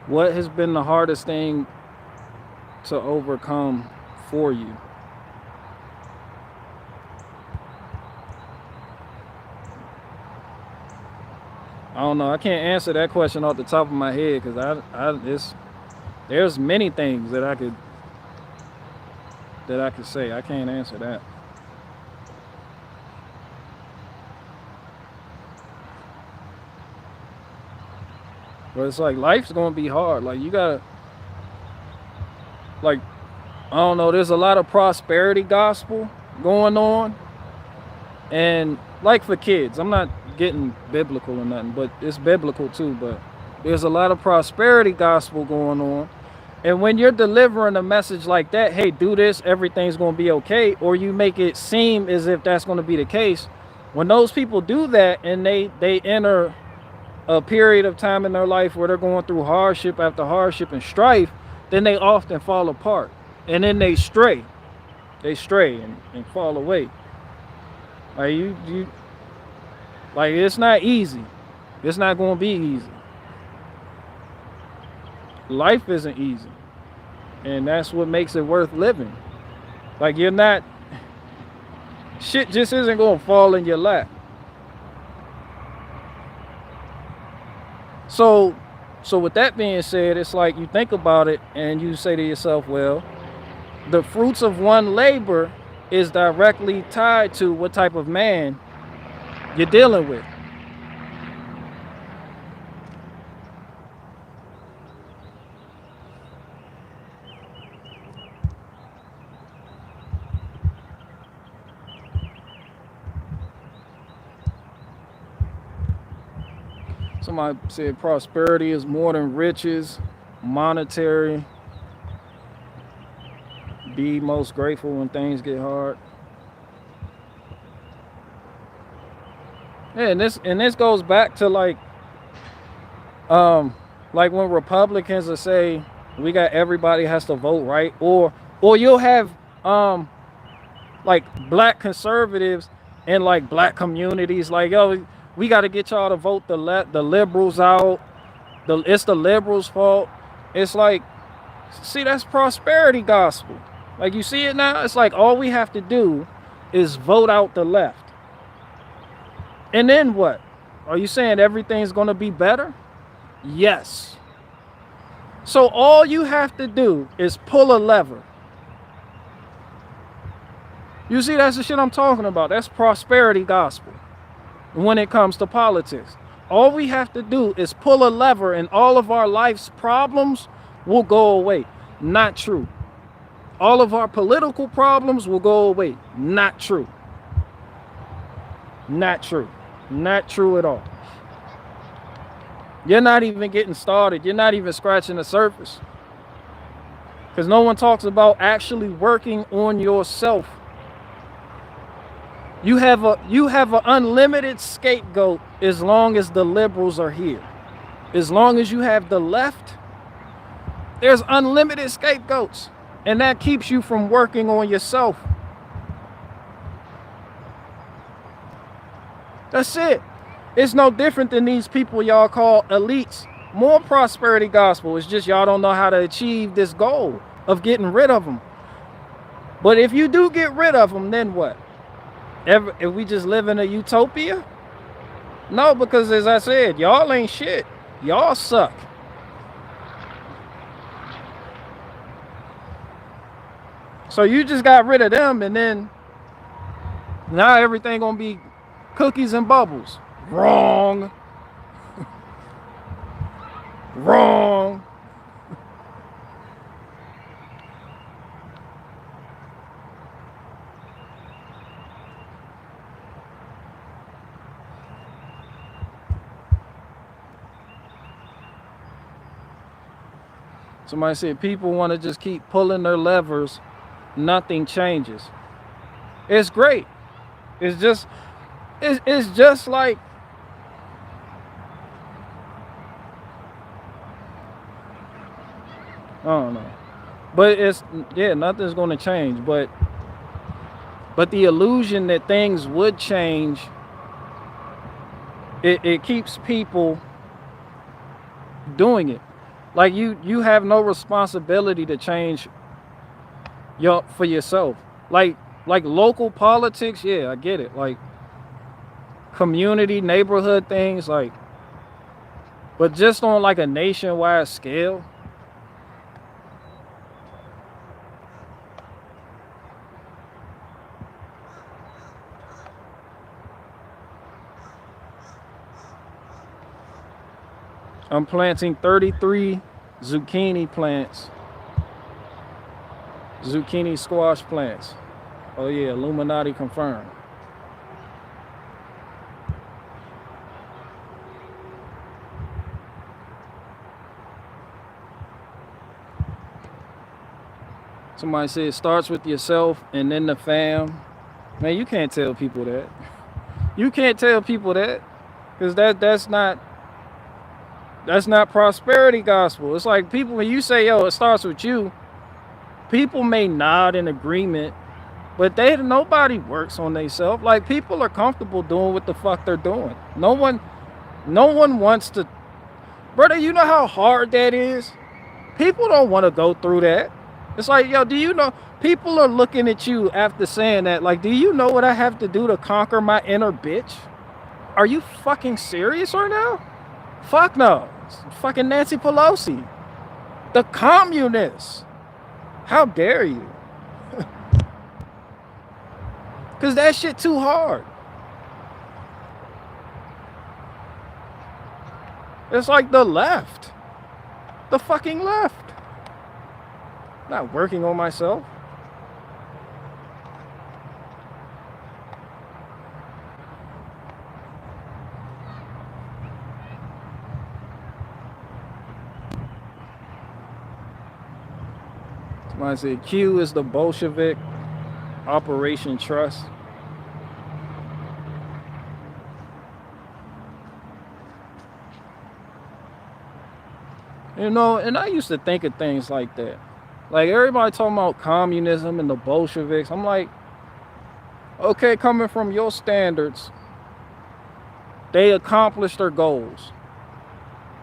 What has been the hardest thing to overcome for you? I don't know. I can't answer that question off the top of my head because there's many things that I could say. I can't answer that. But it's like life's gonna be hard. Like you gotta, like, I don't know. There's a lot of prosperity gospel going on, and like for kids, I'm not getting biblical or nothing, but it's biblical too. But there's a lot of prosperity gospel going on, and when you're delivering a message like that, hey, do this, everything's gonna be okay, or you make it seem as if that's gonna be the case. When those people do that and they enter a period of time in their life where they're going through hardship after hardship and strife, then they often fall apart, and then they stray and fall away. Like you like, it's not easy. It's not going to be easy. Life isn't easy, and that's what makes it worth living. Like, you're not, shit just isn't going to fall in your lap. So with that being said, it's like you think about it and you say to yourself, well, the fruits of one labor is directly tied to what type of man you're dealing with. Somebody said prosperity is more than riches, monetary. Be most grateful when things get hard. Yeah, and this goes back to like when Republicans will say we got everybody has to vote, right? Or you'll have like black conservatives in like black communities like, yo, we got to get y'all to vote the liberals out. It's the liberals' fault. It's like, see, that's prosperity gospel. Like, you see it now? It's like all we have to do is vote out the left. And then what? Are you saying everything's going to be better? Yes. So all you have to do is pull a lever. You see, that's the shit I'm talking about. That's prosperity gospel. When it comes to politics, all we have to do is pull a lever and all of our life's problems will go away. Not true. All of our political problems will go away. Not true. Not true. Not true at all. You're not even getting started. You're not even scratching the surface. Because no one talks about actually working on yourself. You have an unlimited scapegoat as long as the liberals are here. As long as you have the left, there's unlimited scapegoats. And that keeps you from working on yourself. That's it. It's no different than these people y'all call elites. More prosperity gospel. It's just y'all don't know how to achieve this goal of getting rid of them. But if you do get rid of them, then what? If we just live in a utopia? No, because as I said, y'all ain't shit. Y'all suck. So you just got rid of them, and then now everything gonna be cookies and bubbles. Wrong. Wrong. Somebody said people want to just keep pulling their levers, nothing changes. It's great. It's just like, I don't know. But nothing's gonna change. But the illusion that things would change, it keeps people doing it. Like you have no responsibility to change for yourself. Like local politics, yeah, I get it. Like community, neighborhood things, like, but just on like a nationwide scale. I'm planting 33 zucchini plants. Zucchini squash plants. Oh yeah, Illuminati confirmed. Somebody said it starts with yourself and then the fam. Man, you can't tell people that. You can't tell people that. Because that's not prosperity gospel. It's like people, when you say, yo, it starts with you, people may nod in agreement, but nobody works on themselves. Like people are comfortable doing what the fuck they're doing. No one wants to. Brother, you know how hard that is? People don't want to go through that. It's like, yo, do you know, people are looking at you after saying that, like, do you know what I have to do to conquer my inner bitch? Are you fucking serious right now? Fuck no. It's fucking Nancy Pelosi. The communists. How dare you? Because that shit too hard. It's like the left. The fucking left. Not working on myself. Somebody said Q is the Bolshevik Operation Trust. You know, and I used to think of things like that. Like everybody talking about communism and the Bolsheviks. I'm like, okay, coming from your standards, they accomplished their goals.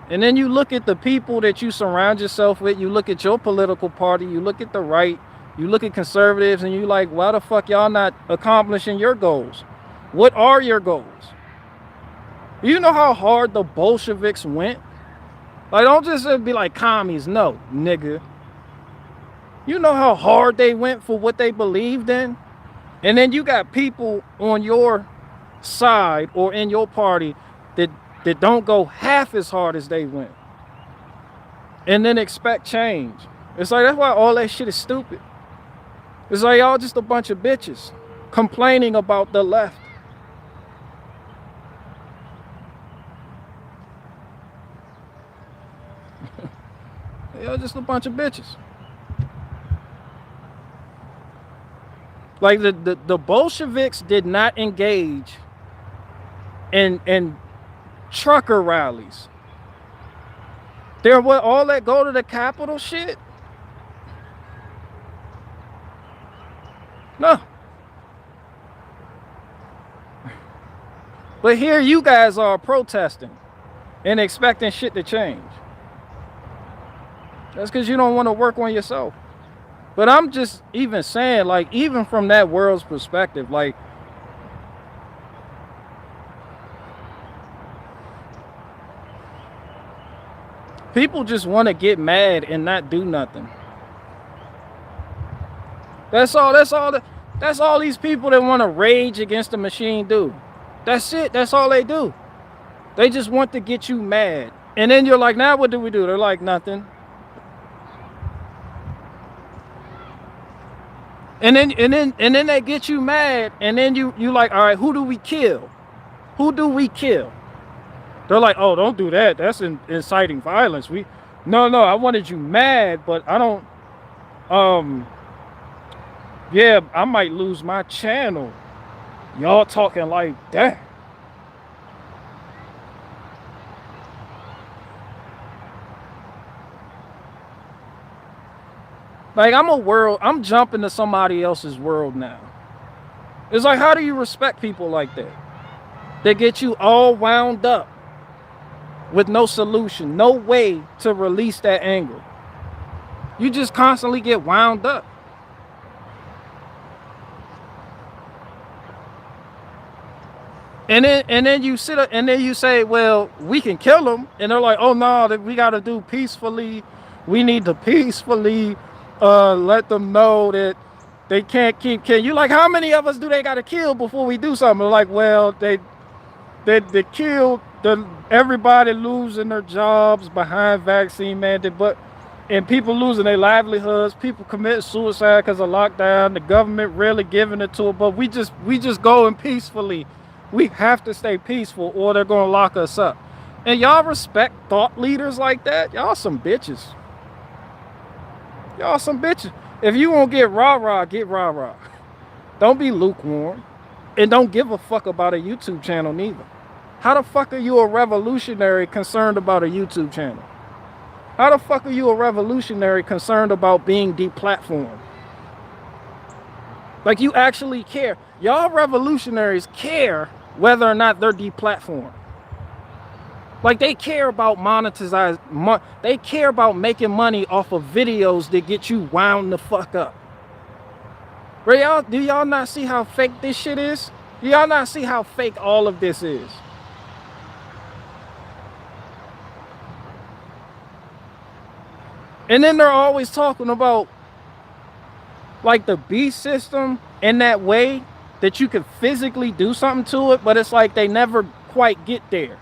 And then you look at the people that you surround yourself with, you look at your political party, you look at the right, you look at conservatives, and you like, why the fuck y'all not accomplishing your goals? What are your goals? You know how hard the Bolsheviks went? Like, don't just be like commies. No, nigga. You know how hard they went for what they believed in? And then you got people on your side or in your party that don't go half as hard as they went. And then expect change. It's like, that's why all that shit is stupid. It's like y'all just a bunch of bitches complaining about the left. Y'all just a bunch of bitches. Like the Bolsheviks did not engage in trucker rallies. They're what, all that go to the Capitol shit? No. But here you guys are protesting and expecting shit to change. That's because you don't want to work on yourself. But I'm just even saying, like, even from that world's perspective, like, people just want to get mad and not do nothing. That's all these people that want to rage against the machine do. That's it. That's all they do. They just want to get you mad. And then you're like, now what do we do? They're like, nothing. And then they get you mad, and then you like, all right, who do we kill? Who do we kill? They're like, oh, don't do that. That's inciting violence. No, I wanted you mad, but I don't. Yeah, I might lose my channel. Y'all talking like that. Like, I'm jumping to somebody else's world now. It's like, how do you respect people like that? They get you all wound up. with no solution, no way to release that anger. You just constantly get wound up. And then you sit up and then you say, well, we can kill them. And they're like, oh no, that we got to do peacefully. We need to peacefully let them know that they can't keep killing. You like, how many of us do they got to kill before we do something? They're like, well, they killed everybody losing their jobs behind vaccine mandate, and people losing their livelihoods, people committing suicide because of lockdown, the government really giving it to them, but we just going peacefully. We have to stay peaceful or they're gonna lock us up. And y'all respect thought leaders like that? Y'all some bitches. Y'all some bitches. If you won't get rah-rah, get rah-rah. Don't be lukewarm. And don't give a fuck about a YouTube channel neither. How the fuck are you a revolutionary concerned about a YouTube channel? How the fuck are you a revolutionary concerned about being deplatformed? Like, you actually care. Y'all revolutionaries care whether or not they're deplatformed. Like, they care about they care about making money off of videos that get you wound the fuck up. Bro, do y'all not see how fake this shit is? Do y'all not see how fake all of this is? And then they're always talking about like the beast system in that way that you could physically do something to it, but it's like they never quite get there.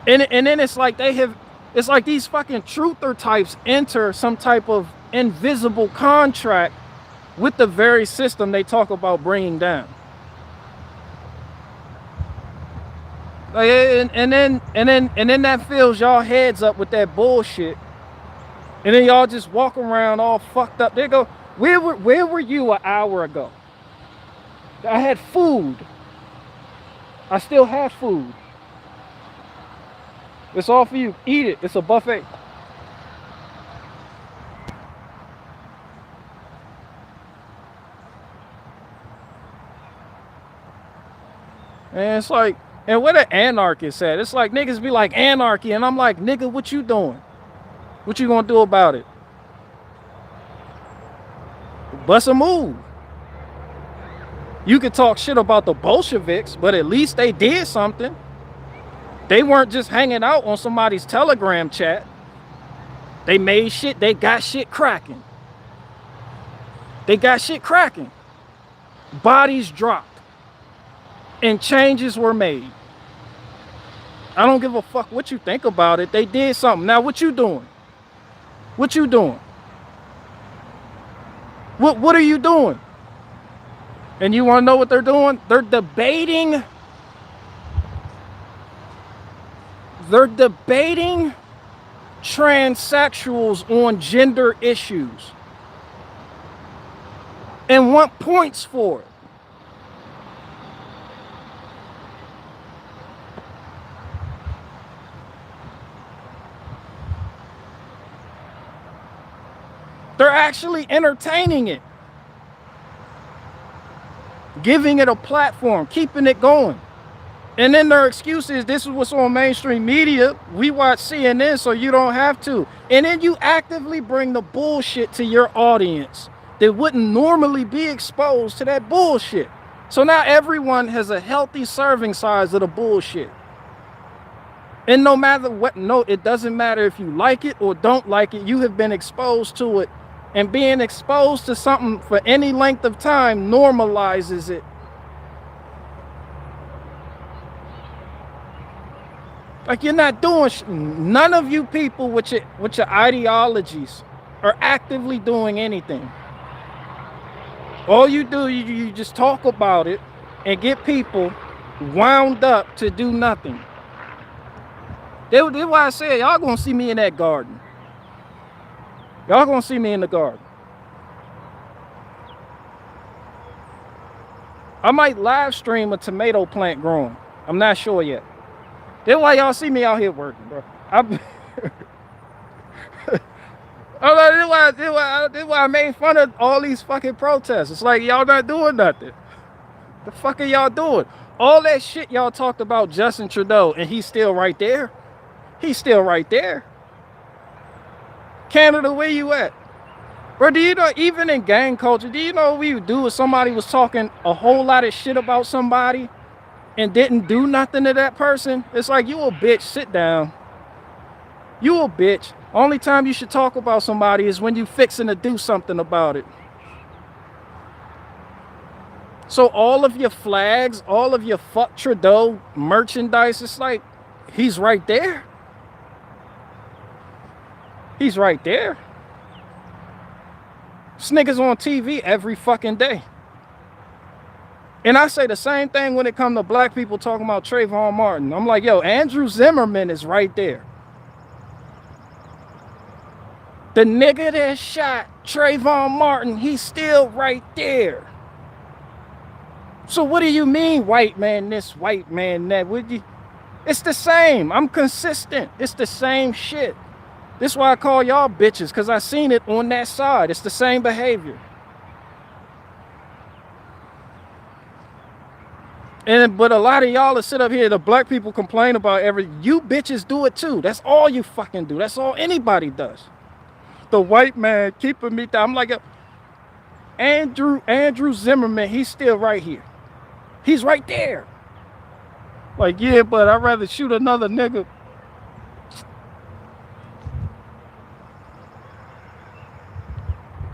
And then it's like it's like these fucking truther types enter some type of invisible contract with the very system they talk about bringing down. Like, and then that fills y'all heads up with that bullshit. And then y'all just walk around all fucked up. They go, where were you an hour ago? I had food. I still have food. It's all for you. Eat it. It's a buffet. And it's like, and where the anarchists at? It's like niggas be like anarchy, and I'm like, nigga, what you doing? What you gonna do about it? Bust a move. You could talk shit about the Bolsheviks, but at least they did something. They weren't just hanging out on somebody's Telegram chat. They made shit, they got shit cracking. They got shit cracking. Bodies dropped. And changes were made. I don't give a fuck what you think about it. They did something. Now what you doing? What you doing? What are you doing? And you want to know what they're doing? They're debating transsexuals on gender issues and want points for it. They're actually entertaining it, giving it a platform, keeping it going. And then their excuse is, this is what's on mainstream media. We watch CNN, so you don't have to. And then you actively bring the bullshit to your audience that wouldn't normally be exposed to that bullshit. So now everyone has a healthy serving size of the bullshit. And no matter what, it doesn't matter if you like it or don't like it, you have been exposed to it. And being exposed to something for any length of time normalizes it. Like, you're not doing none of you people with your ideologies are actively doing anything. All you do, you just talk about it and get people wound up to do nothing. That's why I said y'all gonna see me in that garden. Y'all gonna see me in the garden. I might live stream a tomato plant growing. I'm not sure yet. That's why y'all see me out here working, bro. That's why I made fun of all these fucking protests. It's like, y'all not doing nothing. The fuck are y'all doing? All that shit y'all talked about Justin Trudeau, and he's still right there. He's still right there. Canada, where you at? Bro, do you know, even in gang culture, do you know what we would do if somebody was talking a whole lot of shit about somebody and didn't do nothing to that person? It's like, you a bitch, sit down. You a bitch. Only time you should talk about somebody is when you fixing to do something about it. So all of your flags, all of your fuck Trudeau merchandise, it's like, he's right there. He's right there. This nigga's on TV every fucking day. And I say the same thing when it comes to black people talking about Trayvon Martin. I'm like, yo, Andrew Zimmerman is right there. The nigga that shot Trayvon Martin, he's still right there. So what do you mean, white man this, white man that? It's the same. I'm consistent. It's the same shit. This is why I call y'all bitches, because I seen it on that side. It's the same behavior. But a lot of y'all that sit up here, the black people complain about you bitches do it too. That's all you fucking do. That's all anybody does. The white man keeping me down. I'm like, Andrew Zimmerman, he's still right here. He's right there. Like, yeah, but I'd rather shoot another nigga.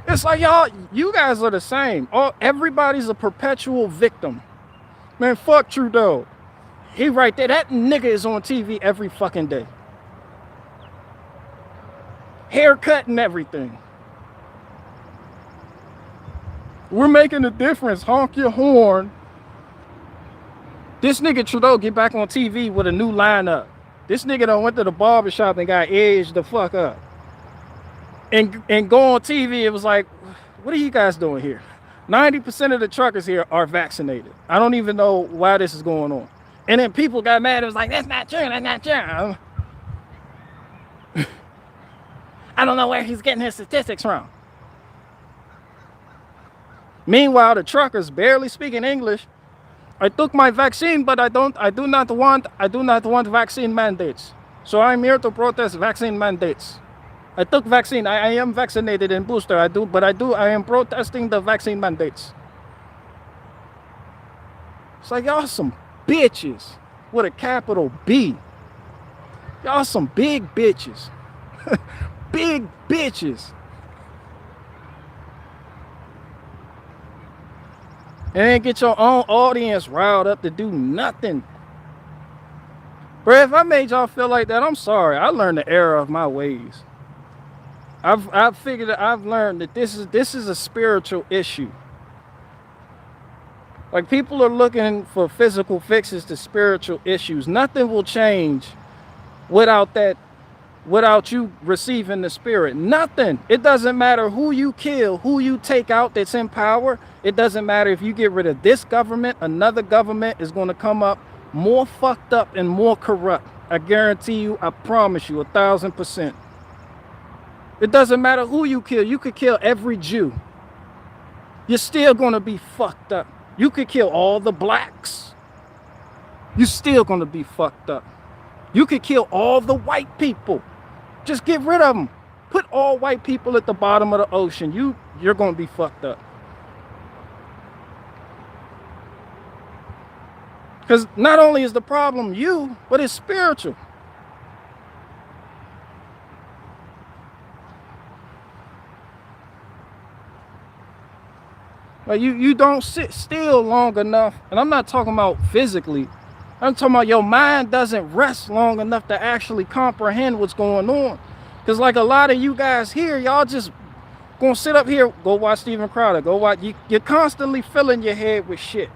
It's like, y'all, you guys are the same. Everybody's a perpetual victim. Man, fuck Trudeau. He right there. That nigga is on TV every fucking day. Haircut and everything. We're making a difference. Honk your horn. This nigga Trudeau get back on TV with a new lineup. This nigga done went to the barbershop and got edged the fuck up. And go on TV, it was like, what are you guys doing here? 90% of the truckers here are vaccinated. I don't even know why this is going on. And then people got mad. It was like, that's not true. That's not true. I don't know where he's getting his statistics from. Meanwhile, the truckers barely speaking English. I took my vaccine, but I do not want vaccine mandates. So I'm here to protest vaccine mandates. I took vaccine. I am vaccinated in booster. I am protesting the vaccine mandates. It's like, y'all some bitches with a capital B. Y'all some big bitches. Big bitches. And then get your own audience riled up to do nothing. Bro, if I made y'all feel like that, I'm sorry. I learned the error of my ways. I've figured that I've learned that this is a spiritual issue. Like, people are looking for physical fixes to spiritual issues. Nothing will change without you receiving the spirit. Nothing. It doesn't matter who you kill, who you take out that's in power. It doesn't matter if you get rid of this government, another government is going to come up more fucked up and more corrupt. I guarantee you, I promise you, 1,000%. It doesn't matter who you kill. You could kill every Jew. You're still going to be fucked up. You could kill all the blacks. You're still going to be fucked up. You could kill all the white people. Just get rid of them. Put all white people at the bottom of the ocean. You're going to be fucked up. Because not only is the problem you, but it's spiritual. Like, you don't sit still long enough. And I'm not talking about physically. I'm talking about your mind doesn't rest long enough to actually comprehend what's going on. Because like a lot of you guys here, y'all just gonna sit up here, go watch Steven Crowder, go watch. You're constantly filling your head with shit.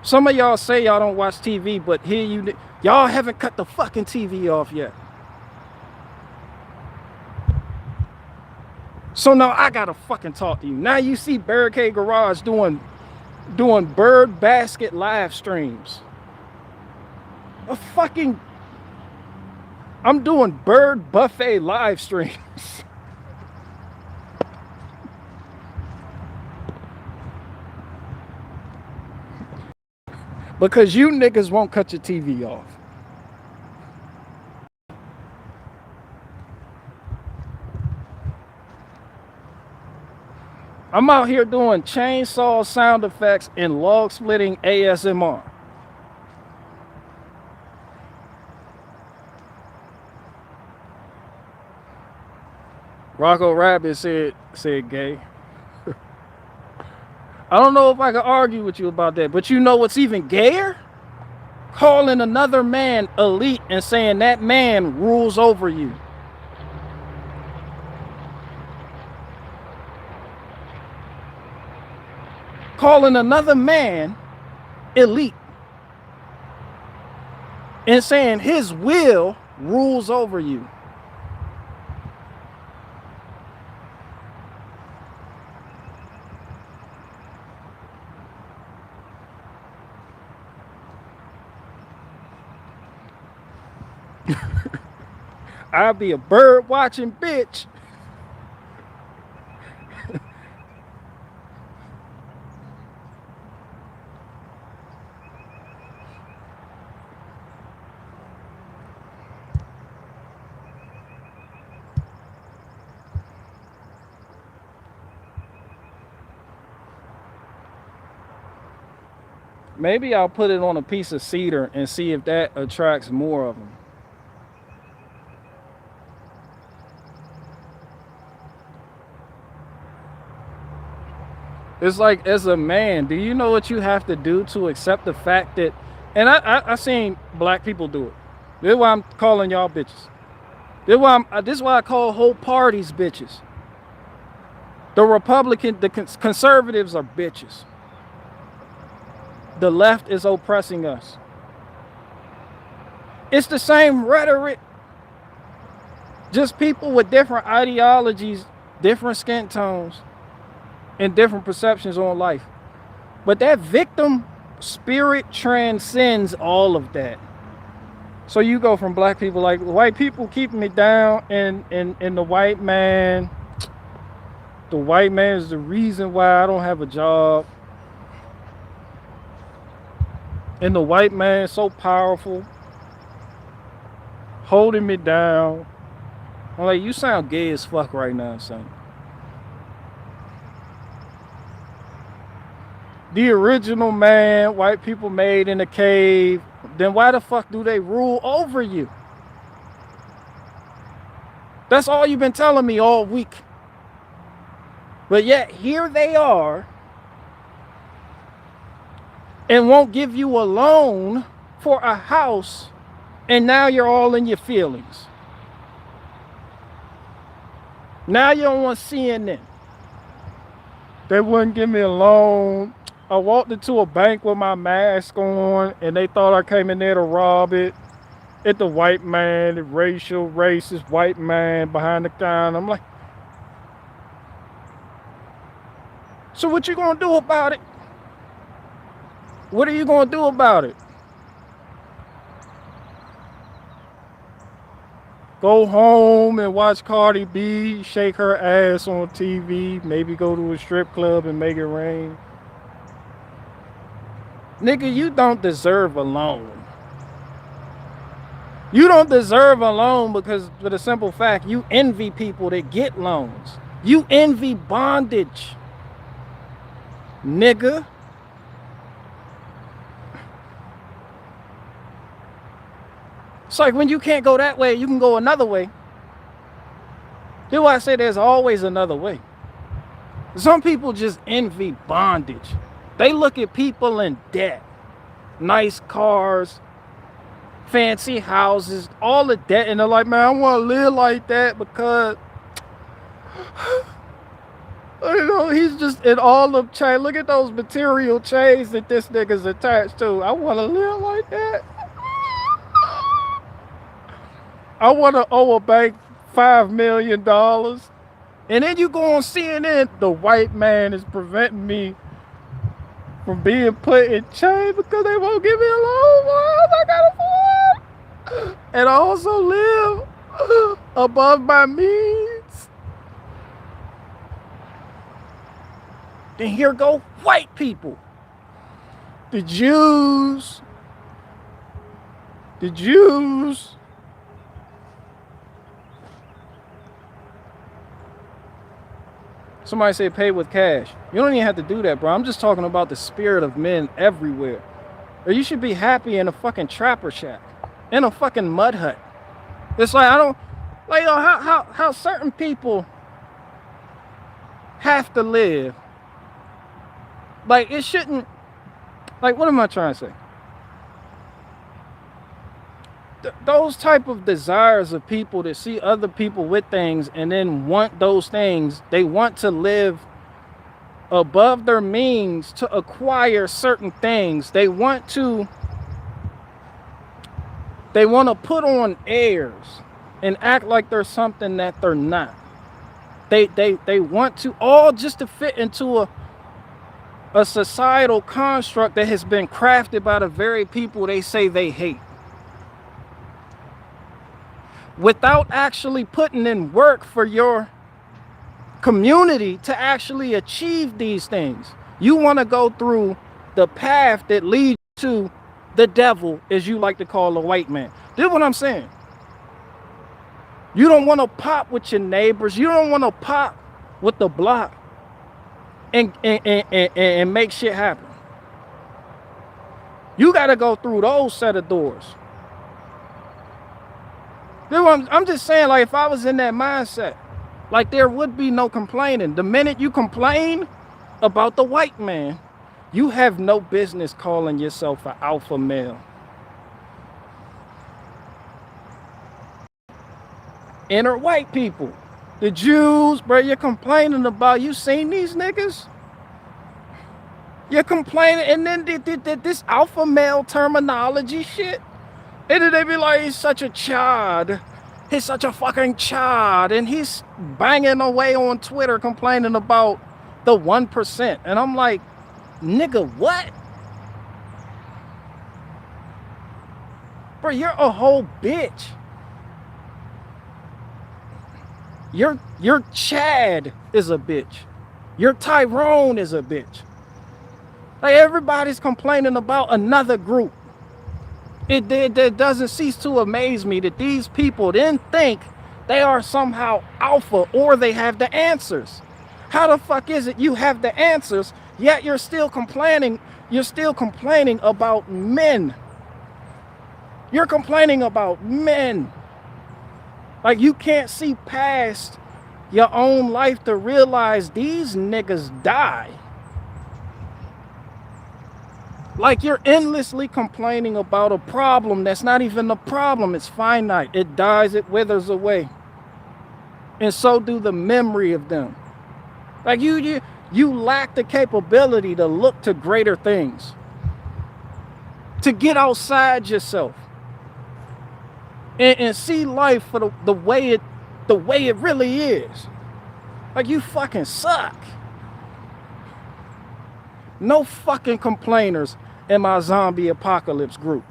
Some of y'all say y'all don't watch TV, but here y'all haven't cut the fucking TV off yet. So now I gotta fucking talk to you. Now you see Barricade Garage doing bird basket live streams. I'm doing bird buffet live streams. Because you niggas won't cut your TV off. I'm out here doing chainsaw sound effects and log splitting ASMR. Rocco Rabbit said gay. I don't know if I can argue with you about that, but you know what's even gayer? Calling another man elite and saying that man rules over you. Calling another man elite and saying his will rules over you. I'll be a bird watching bitch. Maybe I'll put it on a piece of cedar and see if that attracts more of them. It's like, as a man, do you know what you have to do to accept the fact that, and I seen black people do it. This is why I'm calling y'all bitches. This is why I call whole parties bitches. The conservatives are bitches. The left is oppressing us. It's the same rhetoric. Just people with different ideologies, different skin tones, and different perceptions on life. But that victim spirit transcends all of that. So you go from black people, like, white people keeping me down, and the white man is the reason why I don't have a job. And the white man is so powerful, holding me down. I'm like, you sound gay as fuck right now, son. The original man, white people made in a cave, then why the fuck do they rule over you? That's all you've been telling me all week. But yet, here they are, and won't give you a loan for a house, and now you're all in your feelings. Now you're on CNN. They wouldn't give me a loan. I walked into a bank with my mask on, and they thought I came in there to rob it. It's the white man, the racist white man behind the counter. I'm like, so what you gonna do about it? What are you gonna do about it? Go home and watch Cardi B shake her ass on TV, maybe go to a strip club and make it rain. Nigga, you don't deserve a loan. You don't deserve a loan because, for the simple fact, you envy people that get loans. You envy bondage, nigga. It's like, when you can't go that way, you can go another way. That's why I say there's always another way. Some people just envy bondage. They look at people in debt, nice cars, fancy houses, all the debt, and they're like, man, I want to live like that because, you know, he's just in all of chains. Look at those material chains that this nigga's attached to. I want to live like that. I want to owe a bank $5 million. And then you go on CNN, the white man is preventing me from being put in chains because they won't give me a loan. What I gotta afford? And I also live above my means. Then here go white people The Jews. The Jews. Somebody said pay with cash. You don't even have to do that, bro. I'm just talking about the spirit of men everywhere. Or you should be happy in a fucking trapper shack, in a fucking mud hut. It's like, I don't, like, yo, how certain people have to live. Like, it shouldn't, like, what am I trying to say? Those type of desires of people that see other people with things and then want those things, they want to live above their means to acquire certain things. They want to put on airs and act like they're something that they're not. They want to, all just to fit into a societal construct that has been crafted by the very people they say they hate, without actually putting in work for your community to actually achieve these things. You want to go through the path that leads to the devil, as you like to call the white man. This is what I'm saying. You don't want to pop with your neighbors. You don't want to pop with the block and make shit happen. You got to go through those set of doors. I'm just saying, like, if I was in that mindset, like, there would be no complaining. The minute you complain about the white man, you have no business calling yourself an alpha male. Inner white people, the Jews, bro, you're complaining about, you seen these niggas? You're complaining, and then this alpha male terminology shit. And then they be like, he's such a chad. He's such a fucking chad. And he's banging away on Twitter complaining about the 1%. And I'm like, nigga, what? Bro, you're a whole bitch. Your Chad is a bitch. Your Tyrone is a bitch. Like, everybody's complaining about another group. It doesn't cease to amaze me that these people then think they are somehow alpha or they have the answers. How the fuck is it you have the answers, yet you're still complaining about men? You're complaining about men. Like, you can't see past your own life to realize these niggas die. Like, you're endlessly complaining about a problem that's not even a problem. It's finite. It dies, it withers away. And so do the memory of them. Like, you lack the capability to look to greater things, to get outside yourself and see life for the way it really is. Like, you fucking suck. No fucking complainers in my zombie apocalypse group.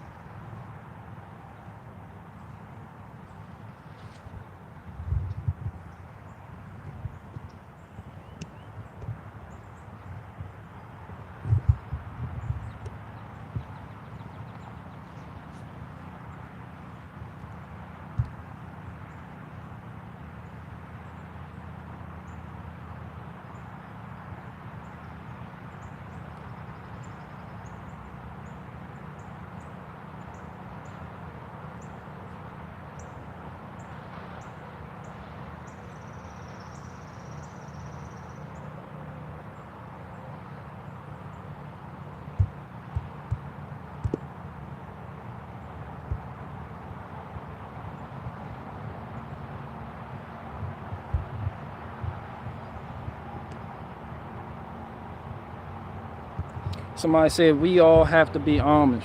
Somebody said we all have to be Amish.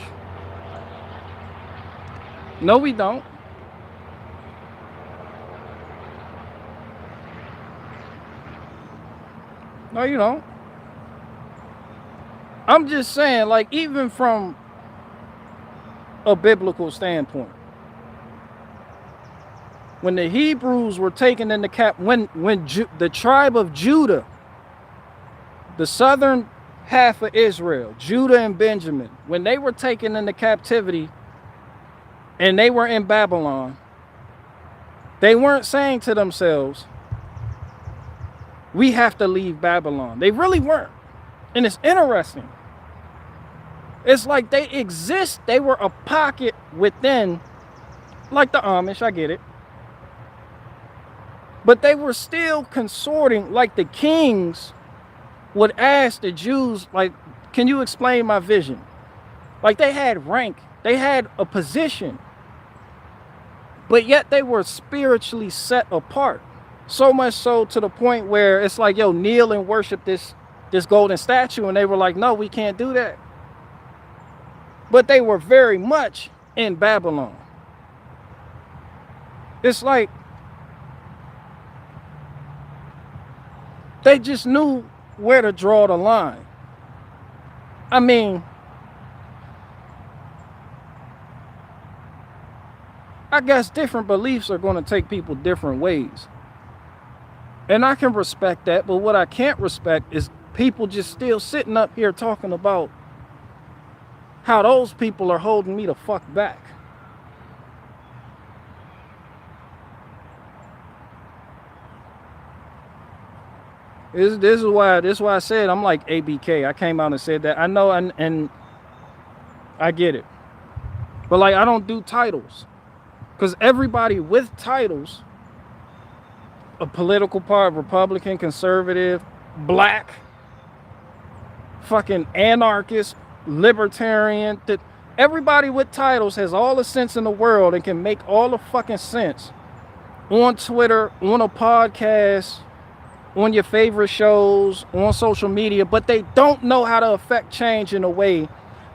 No, we don't. No, you don't. I'm just saying, like, even from a biblical standpoint, when the Hebrews were taken into when the tribe of Judah, the southern half of Israel, Judah and Benjamin, when they were taken into captivity and they were in Babylon, they weren't saying to themselves, we have to leave Babylon. They really weren't. And it's interesting. It's like they exist. They were a pocket within, like the Amish, I get it. But they were still consorting, like the kings would ask the Jews, like, can you explain my vision? Like they had rank, they had a position, but yet they were spiritually set apart. So much so to the point where it's like, yo, kneel and worship this golden statue. And they were like, no, we can't do that. But they were very much in Babylon. It's like they just knew where to draw the line. I mean, I guess different beliefs are going to take people different ways. And I can respect that, but what I can't respect is people just still sitting up here talking about how those people are holding me the fuck back. This is why I said I'm like ABK. I came out and said that. I know, and I get it. But like, I don't do titles. Because everybody with titles, a political part, Republican, conservative, black, fucking anarchist, libertarian, that everybody with titles has all the sense in the world and can make all the fucking sense on Twitter, on a podcast, on your favorite shows, on social media, but they don't know how to affect change in a way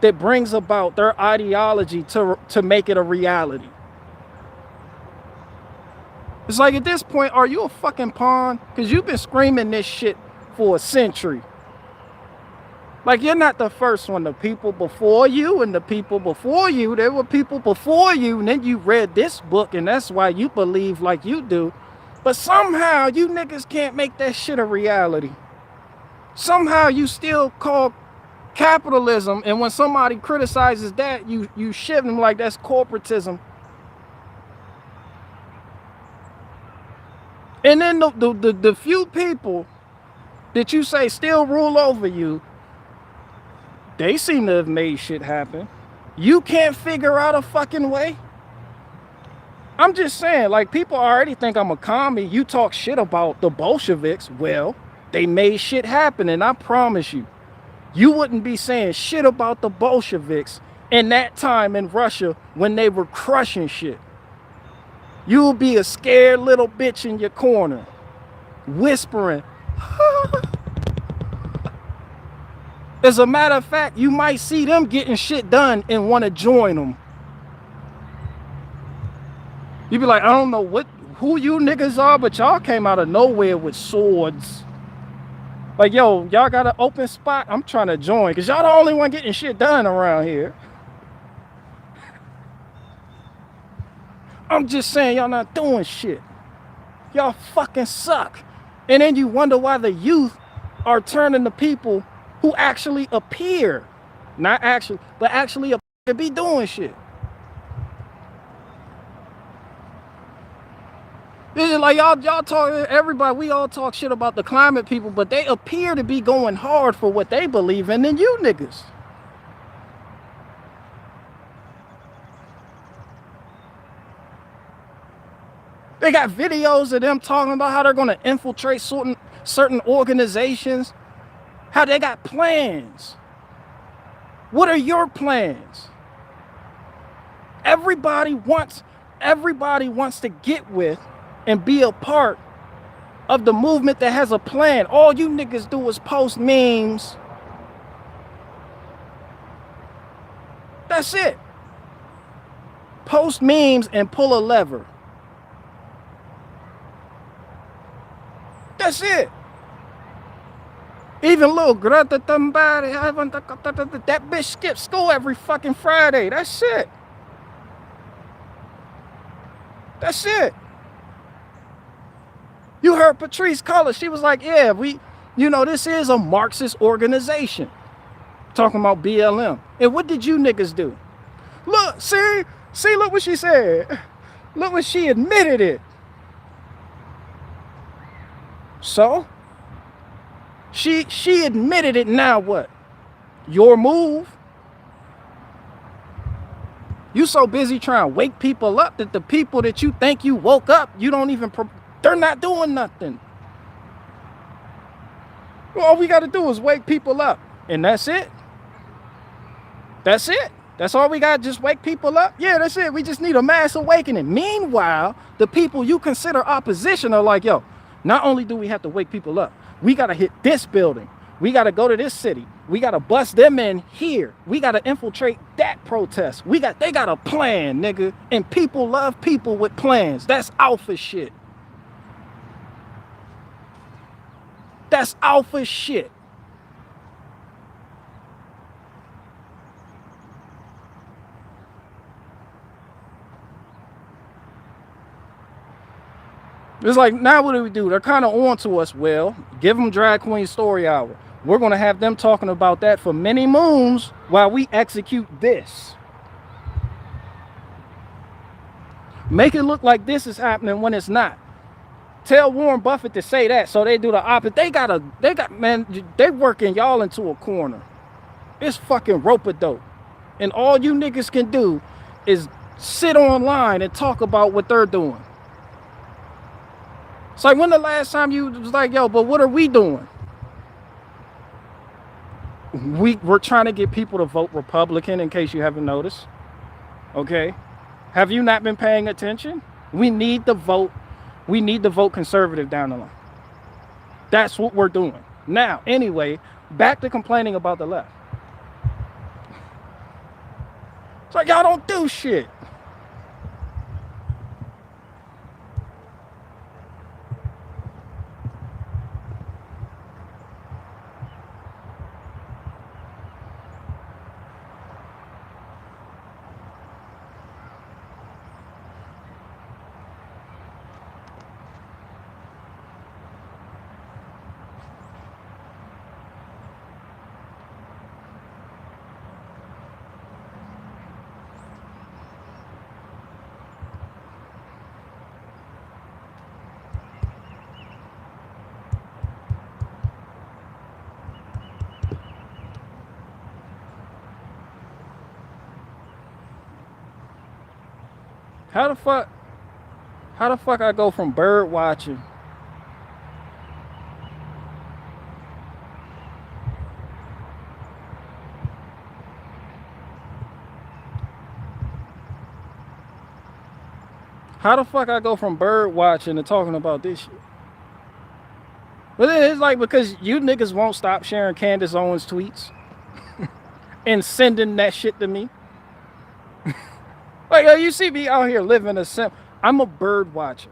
that brings about their ideology to make it a reality. It's like, at this point, are you a fucking pawn? Because you've been screaming this shit for a century. Like, you're not the first one. The people before you and the people before you, there were people before you, and then you read this book, and that's why you believe like you do. But somehow you niggas can't make that shit a reality. Somehow you still call capitalism, and when somebody criticizes that, you shit them like that's corporatism. And then the few people that you say still rule over you, they seem to have made shit happen. You can't figure out a fucking way. I'm just saying, like, people already think I'm a commie. You talk shit about the Bolsheviks. Well, they made shit happen, and I promise you, you wouldn't be saying shit about the Bolsheviks in that time in Russia when they were crushing shit. You'll be a scared little bitch in your corner, whispering. As a matter of fact, you might see them getting shit done and want to join them. You be like, I don't know who you niggas are, but y'all came out of nowhere with swords. Like, yo, y'all got an open spot? I'm trying to join, because y'all the only one getting shit done around here. I'm just saying, y'all not doing shit. Y'all fucking suck. And then you wonder why the youth are turning to people who actually appear, not actually, but actually appear to be doing shit. This is like y'all talk, everybody, we all talk shit about the climate people, but they appear to be going hard for what they believe in than you niggas. They got videos of them talking about how they're going to infiltrate certain organizations, how they got plans. What are your plans? Everybody wants to get with and be a part of the movement that has a plan. All you niggas do is post memes. That's it. Post memes and pull a lever. That's it. Even little Greta Thunberg, that bitch skips school every fucking Friday. That's it. That's it. You heard Patrisse Cullors. She was like, yeah, this is a Marxist organization. talking about BLM. And what did you niggas do? Look, see, look what she said. Look what she admitted it. So, she admitted it, now what? Your move. You so busy trying to wake people up that the people that you think you woke up, you don't even, they're not doing nothing. Well, all we got to do is wake people up, and that's it. That's it. That's all we got, just wake people up? Yeah, that's it. We just need a mass awakening. Meanwhile, the people you consider opposition are like, yo, not only do we have to wake people up, we got to hit this building. We got to go to this city. We got to bust them in here. We got to infiltrate that protest. They got a plan, nigga. And people love people with plans. That's alpha shit. That's alpha shit. It's like, now what do we do? They're kind of on to us. Well, give them Drag Queen Story Hour. We're going to have them talking about that for many moons while we execute this. Make it look like this is happening when it's not. Tell Warren Buffett to say that so they do the opposite. They working y'all into a corner. It's fucking rope-a-dope. And all you niggas can do is sit online and talk about what they're doing. It's like, when the last time you was like, yo, but what are we doing? We're trying to get people to vote Republican, in case you haven't noticed. Okay? Have you not been paying attention? We need to vote. We need to vote conservative down the line. That's what we're doing. Now, anyway, back to complaining about the left. It's like, y'all don't do shit. How the fuck I go from bird watching to talking about this shit? But it's like, because you niggas won't stop sharing Candace Owens tweets and sending that shit to me. Like, yo, you see me out here living I'm a bird watcher.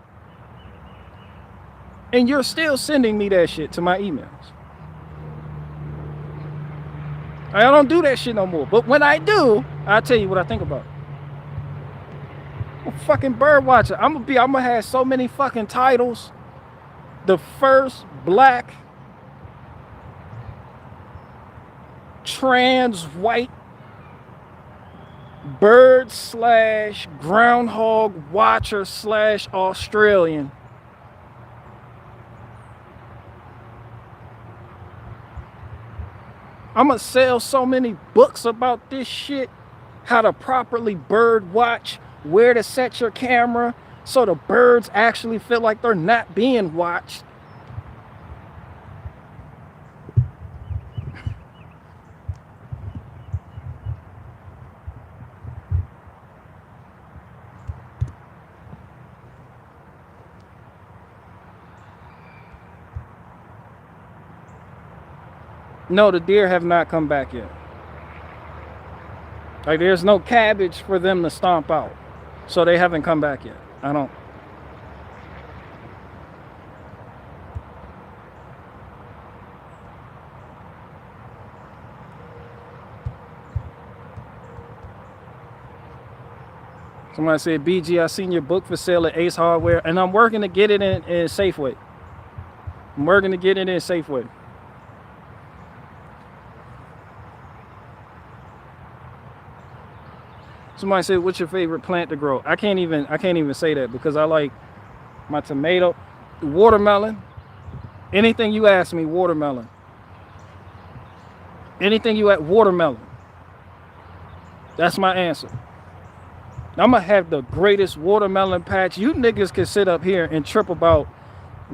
And you're still sending me that shit to my emails. I don't do that shit no more. But when I do, I'll tell you what I think about it. I'm a fucking bird watcher. I'm gonna have so many fucking titles. The first black trans white bird / groundhog watcher / Australian. I'm gonna sell so many books about this shit. How to properly bird watch, where to set your camera so the birds actually feel like they're not being watched. No, the deer have not come back yet. Like, there's no cabbage for them to stomp out. So they haven't come back yet. I don't. Somebody said, BG, I seen your book for sale at Ace Hardware, and I'm working to get it in Safeway. I'm working to get it in Safeway. Somebody said, "What's your favorite plant to grow?" I can't even say that because I like my tomato, watermelon. Anything you ask me, watermelon. Anything you at watermelon. That's my answer. I'm gonna have the greatest watermelon patch. You niggas can sit up here and trip about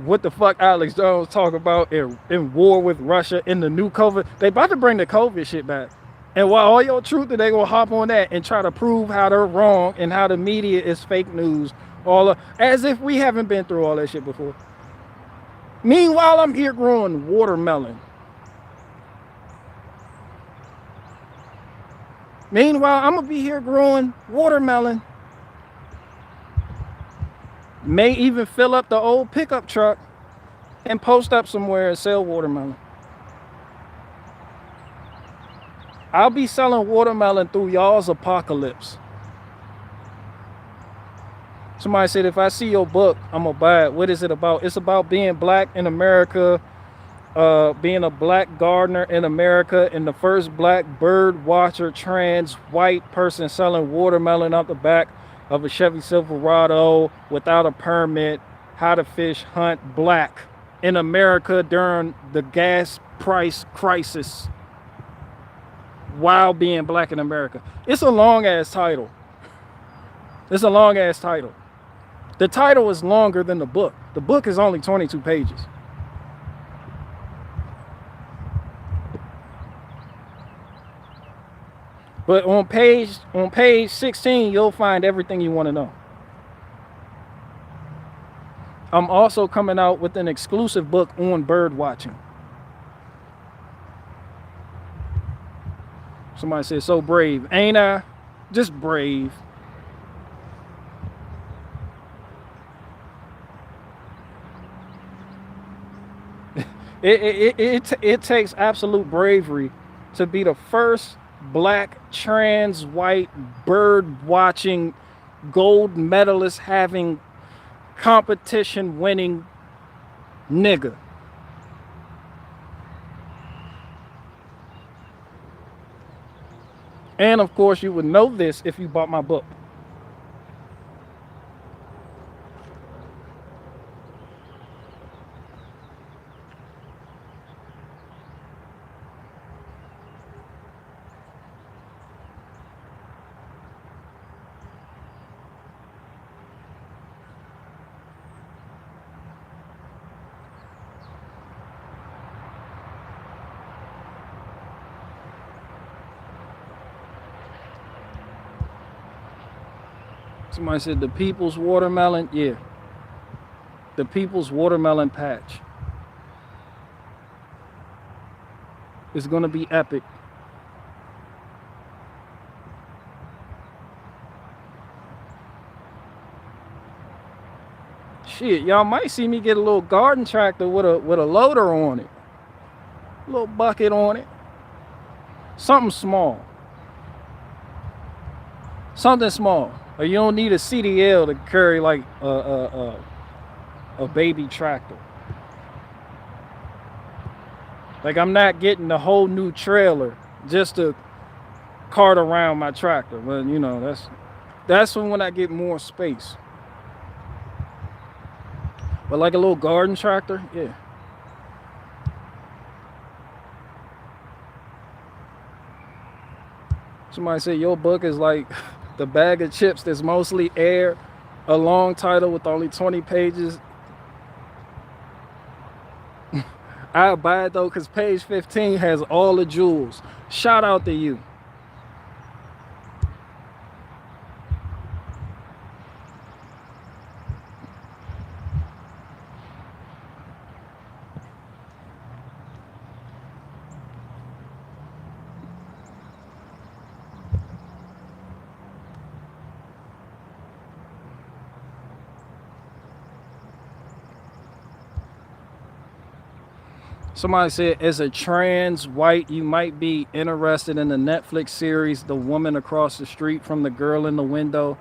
what the fuck Alex Jones talk about in war with Russia in the new COVID. They about to bring the COVID shit back. And while all your truth, they gonna hop on that and try to prove how they're wrong and how the media is fake news. As if we haven't been through all that shit before. Meanwhile, I'm here growing watermelon. Meanwhile, I'm gonna be here growing watermelon. May even fill up the old pickup truck and post up somewhere and sell watermelon. I'll be selling watermelon through y'all's apocalypse. Somebody said, if I see your book, I'm gonna buy it. What is it about? It's about being black in America, being a black gardener in America, and the first black bird watcher, trans white person selling watermelon out the back of a Chevy Silverado without a permit, how to fish hunt black in America during the gas price crisis while being black in America. It's a long ass title. It's a long ass title. The title is longer than the book. The book is only 22 pages. But on page 16, you'll find everything you want to know. I'm also coming out with an exclusive book on bird watching. Somebody said, so brave. Ain't I? Just brave. It takes absolute bravery to be the first black, trans, white, bird watching, gold medalist having, competition winning nigga. And of course, you would know this if you bought my book. Somebody said the People's Watermelon. Yeah. The People's Watermelon patch. It's going to be epic. Shit, y'all might see me get a little garden tractor with a loader on it. A little bucket on it. Something small. Something small. Or you don't need a CDL to carry like a baby tractor. Like I'm not getting the whole new trailer just to cart around my tractor. But you know, that's when I get more space. But like a little garden tractor, yeah. Somebody said your book is like the bag of chips that's mostly air, a long title with only 20 pages. I'll buy it though, because page 15 has all the jewels. Shout out to you. Somebody said, as a trans white, you might be interested in the Netflix series, The Woman Across the Street from the Girl in the Window.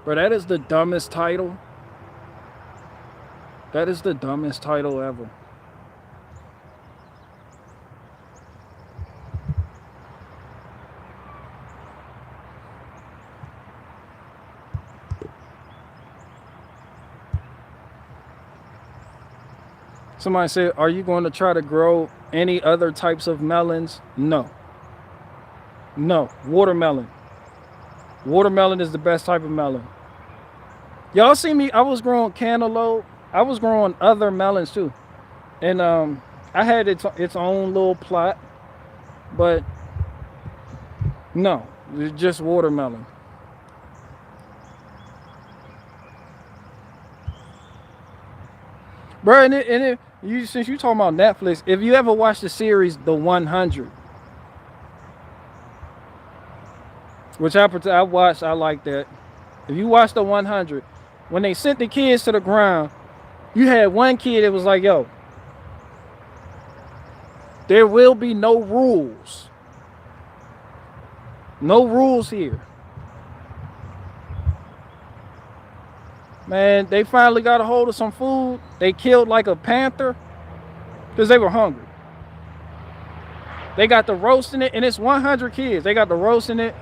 Bro, that is the dumbest title. That is the dumbest title ever. Somebody said, are you going to try to grow any other types of melons? No. No. Watermelon. Watermelon is the best type of melon. Y'all see me? I was growing cantaloupe. I was growing other melons too. And I had its own little plot. But no, it's just watermelon. Bro, since you talking about Netflix, if you ever watched the series The 100, which I watched, I like that. If you watch The 100, when they sent the kids to the ground, you had one kid that was like, yo, there will be no rules. No rules here. Man, they finally got a hold of some food. They killed like a panther because they were hungry. They got the roasting it, and it's 100 kids. They got the roasting it.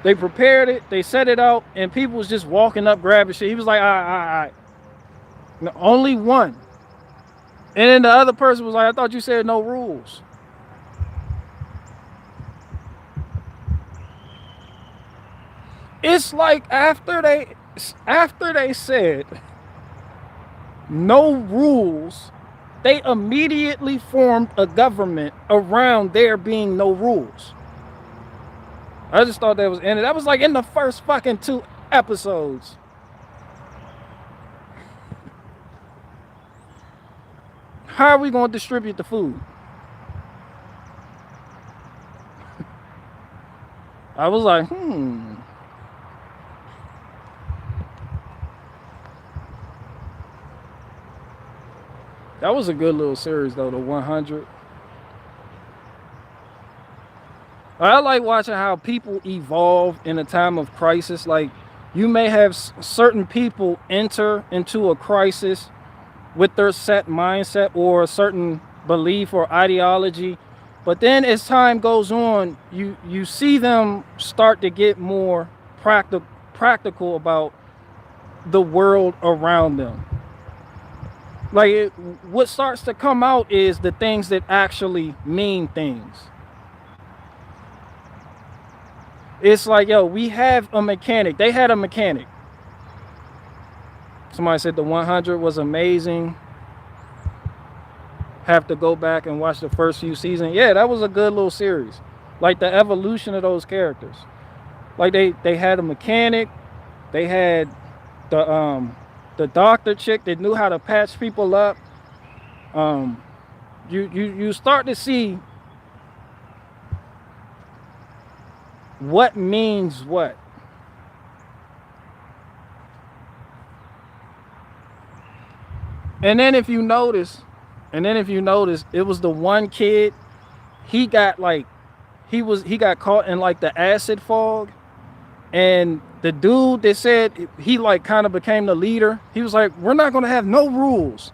They prepared it. They set it out, and people was just walking up, grabbing shit. He was like, all right. No, only one. And then the other person was like, I thought you said no rules. It's like after they said no rules, they immediately formed a government around there being no rules. I just thought that was in it. That was like in the first fucking 2 episodes. How are we going to distribute the food? I was like, That was a good little series though, The 100. I like watching how people evolve in a time of crisis. Like, you may have certain people enter into a crisis with their set mindset or a certain belief or ideology, but then as time goes on, you see them start to get more practical about the world around them. Like, what starts to come out is the things that actually mean things. It's like, yo, we have a mechanic. They had a mechanic. Somebody said The 100 was amazing. Have to go back and watch the first few seasons. Yeah, that was a good little series. Like, the evolution of those characters. Like, they had a mechanic. They had the doctor chick that knew how to patch people up. You start to see what means what. And then if you notice, it was the one kid, he got caught in like the acid fog. And the dude that said he like kind of became the leader, he was like, we're not going to have no rules,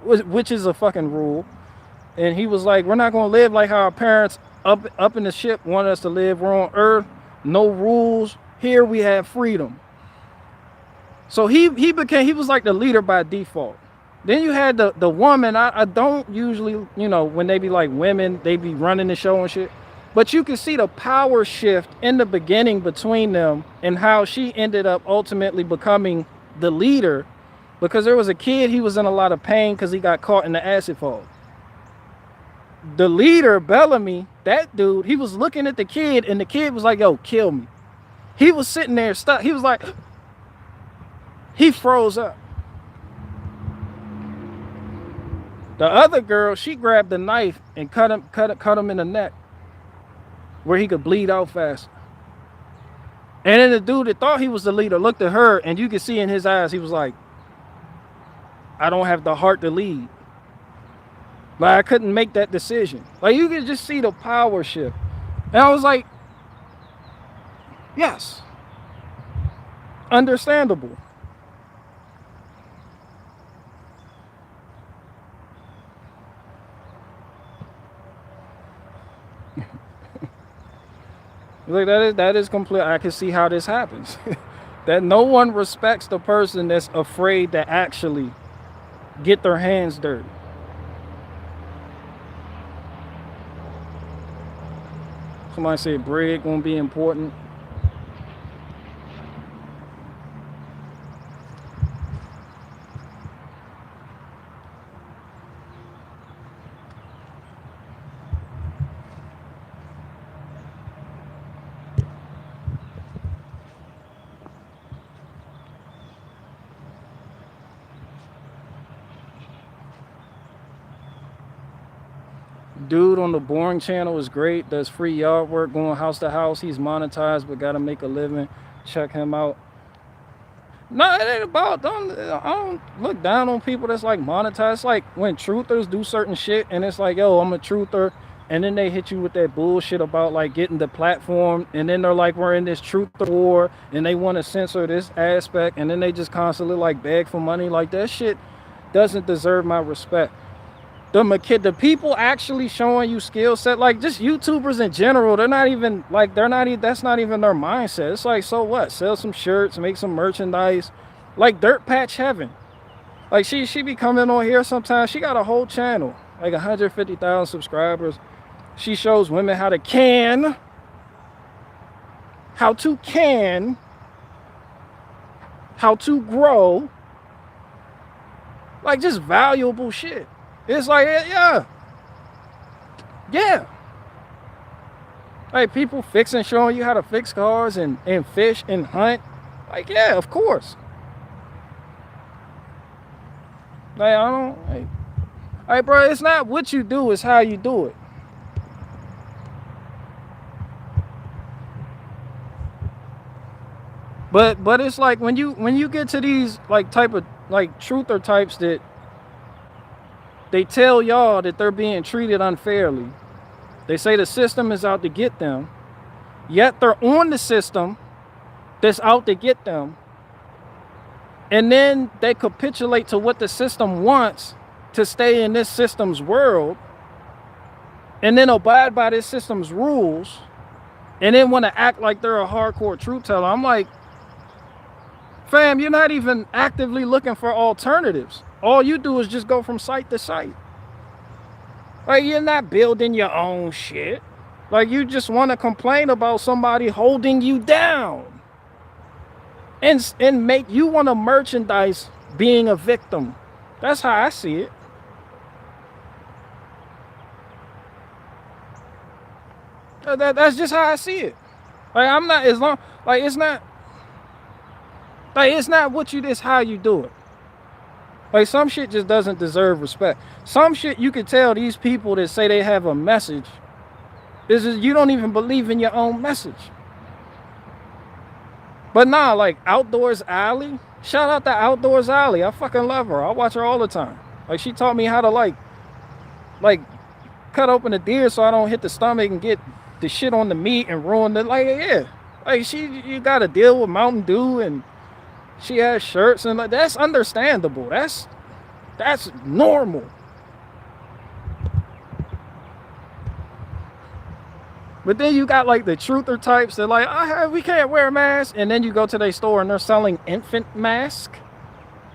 which is a fucking rule. And he was like, we're not going to live like how our parents up in the ship wanted us to live. We're on Earth, no rules. Here we have freedom. So he was like the leader by default. Then you had the woman. I don't usually, when they be like women, they be running the show and shit. But you can see the power shift in the beginning between them and how she ended up ultimately becoming the leader, because there was a kid, he was in a lot of pain because he got caught in the acid fall. The leader, Bellamy, that dude, he was looking at the kid and the kid was like, yo, kill me. He was sitting there stuck. He was like, he froze up. The other girl, she grabbed the knife and cut him in the neck where he could bleed out fast. And then the dude that thought he was the leader looked at her, and you could see in his eyes, he was like, I don't have the heart to lead. Like, I couldn't make that decision. Like, you could just see the power shift. And I was like, yes, understandable. Like, that is complete. I can see how this happens. That no one respects the person that's afraid to actually get their hands dirty. Somebody said bread gonna be important. Dude on the Boring channel is great. Does free yard work, going house to house. He's monetized, but gotta make a living. Check him out. No, it ain't about. I don't look down on people that's like monetized. It's like when truthers do certain shit, and it's like, yo, I'm a truther, and then they hit you with that bullshit about like getting the platform, and then they're like, we're in this truther war, and they want to censor this aspect, and then they just constantly like beg for money. Like that shit doesn't deserve my respect. The people actually showing you skill set, like just YouTubers in general, they're not even like, that's not even their mindset. It's like, so what? Sell some shirts, make some merchandise, like Dirt Patch Heaven. Like she be coming on here sometimes. She got a whole channel, like 150,000 subscribers. She shows women how to can, how to grow, like just valuable shit. It's like, yeah. Like people fixing, showing you how to fix cars and fish and hunt. Like, yeah, of course. Like, I don't, like, bro, it's not what you do, it's how you do it. But it's like when you get to these like type of like truther types that they tell y'all that they're being treated unfairly. They say the system is out to get them, yet they're on the system that's out to get them. And then they capitulate to what the system wants to stay in this system's world, and then abide by this system's rules, and then want to act like they're a hardcore truth teller. I'm like, fam, you're not even actively looking for alternatives. All you do is just go from site to site. Like, you're not building your own shit. Like, you just want to complain about somebody holding you down. And make you want to merchandise being a victim. That's how I see it. That's just how I see it. Like, I'm not, as long, like, it's not what you, it's how you do it. Like, some shit just doesn't deserve respect. Some shit you can tell these people that say they have a message is just, you don't even believe in your own message. But nah, like Outdoors Alley, shout out to Outdoors Alley. I fucking love her. I watch her all the time. Like, she taught me how to like cut open a deer so I don't hit the stomach and get the shit on the meat and ruin the, like, yeah. Like, you gotta deal with Mountain Dew, and she has shirts, and like, that's understandable. That's normal. But then you got like the truther types that like, we can't wear masks, and then you go to their store and they're selling infant masks.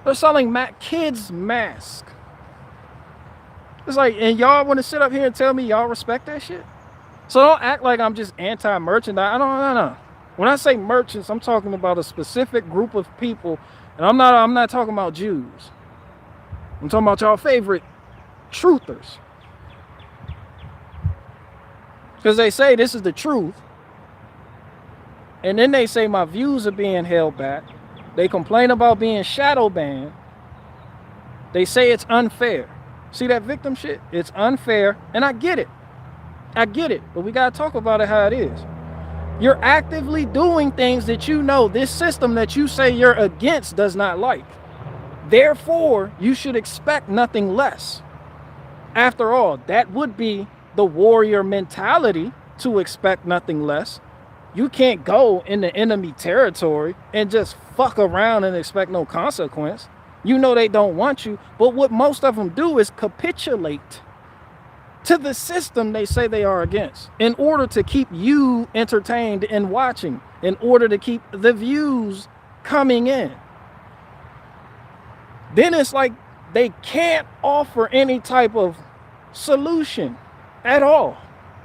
They're selling kids masks. It's like, and y'all want to sit up here and tell me y'all respect that shit? So don't act like I'm just anti-merchandise. I don't. When I say merchants, I'm talking about a specific group of people, and I'm not talking about Jews. I'm talking about y'all favorite truthers. Because they say this is the truth, and then they say my views are being held back. They complain about being shadow banned. They say it's unfair. See that victim shit? It's unfair, and I get it. But we gotta talk about it how it is. You're actively doing things that you know this system that you say you're against does not like. Therefore, you should expect nothing less. After all, that would be the warrior mentality, to expect nothing less. You can't go in the enemy territory and just fuck around and expect no consequence. You know they don't want you, but what most of them do is capitulate to the system they say they are against in order to keep you entertained and watching, in order to keep the views coming in. Then it's like they can't offer any type of solution at all.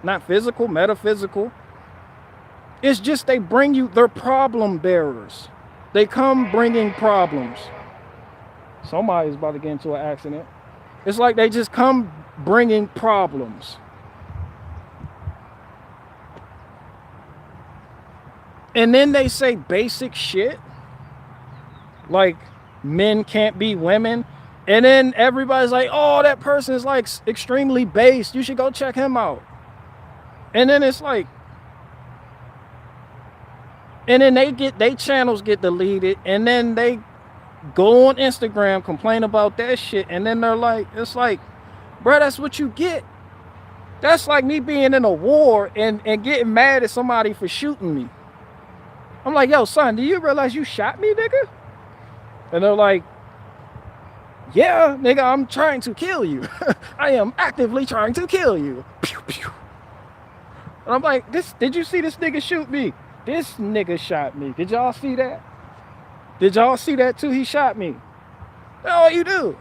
Not physical, metaphysical. It's just they bring you, they're problem bearers. They come bringing problems. Somebody's about to get into an accident. It's like they just come bringing problems. And then they say basic shit like men can't be women. And then everybody's like, oh, that person is like extremely based. You should go check him out. And then it's like, and then they channels get deleted, and then they go on Instagram, complain about that shit, and then they're like, it's like, bro, that's what you get. That's like me being in a war and getting mad at somebody for shooting me. I'm like, yo, son, do you realize you shot me, nigga? And they're like, yeah, nigga, I'm trying to kill you. I am actively trying to kill you. Pew, pew. And I'm like, did you see this nigga shoot me? This nigga shot me. Did y'all see that? Did y'all see that too? He shot me. That's all you do.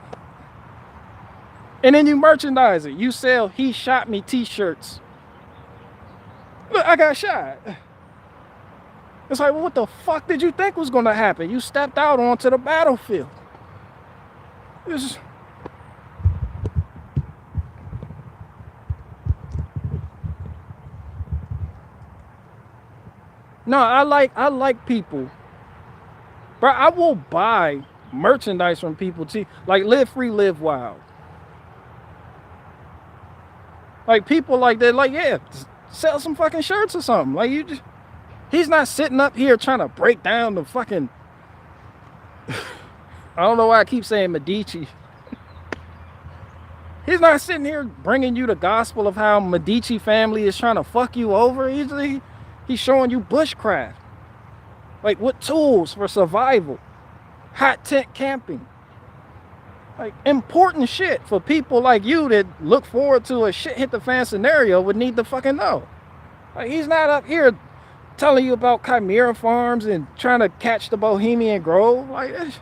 And then you merchandise it. You sell he shot me t-shirts. Look, I got shot. It's like, well, what the fuck did you think was going to happen? You stepped out onto the battlefield. It's... No, I like people. Bro, I will buy merchandise from people too. Like Live Free, Live Wild. Like people like that, like, yeah, sell some fucking shirts or something. Like you just, he's not sitting up here trying to break down the fucking I don't know why I keep saying Medici. He's not sitting here bringing you the gospel of how Medici family is trying to fuck you over. He's showing you bushcraft. Like what tools for survival. Hot tent camping. Like important shit for people like you that look forward to a shit hit the fan scenario would need to fucking know. Like he's not up here telling you about chimera farms and trying to catch the Bohemian Grove. Like that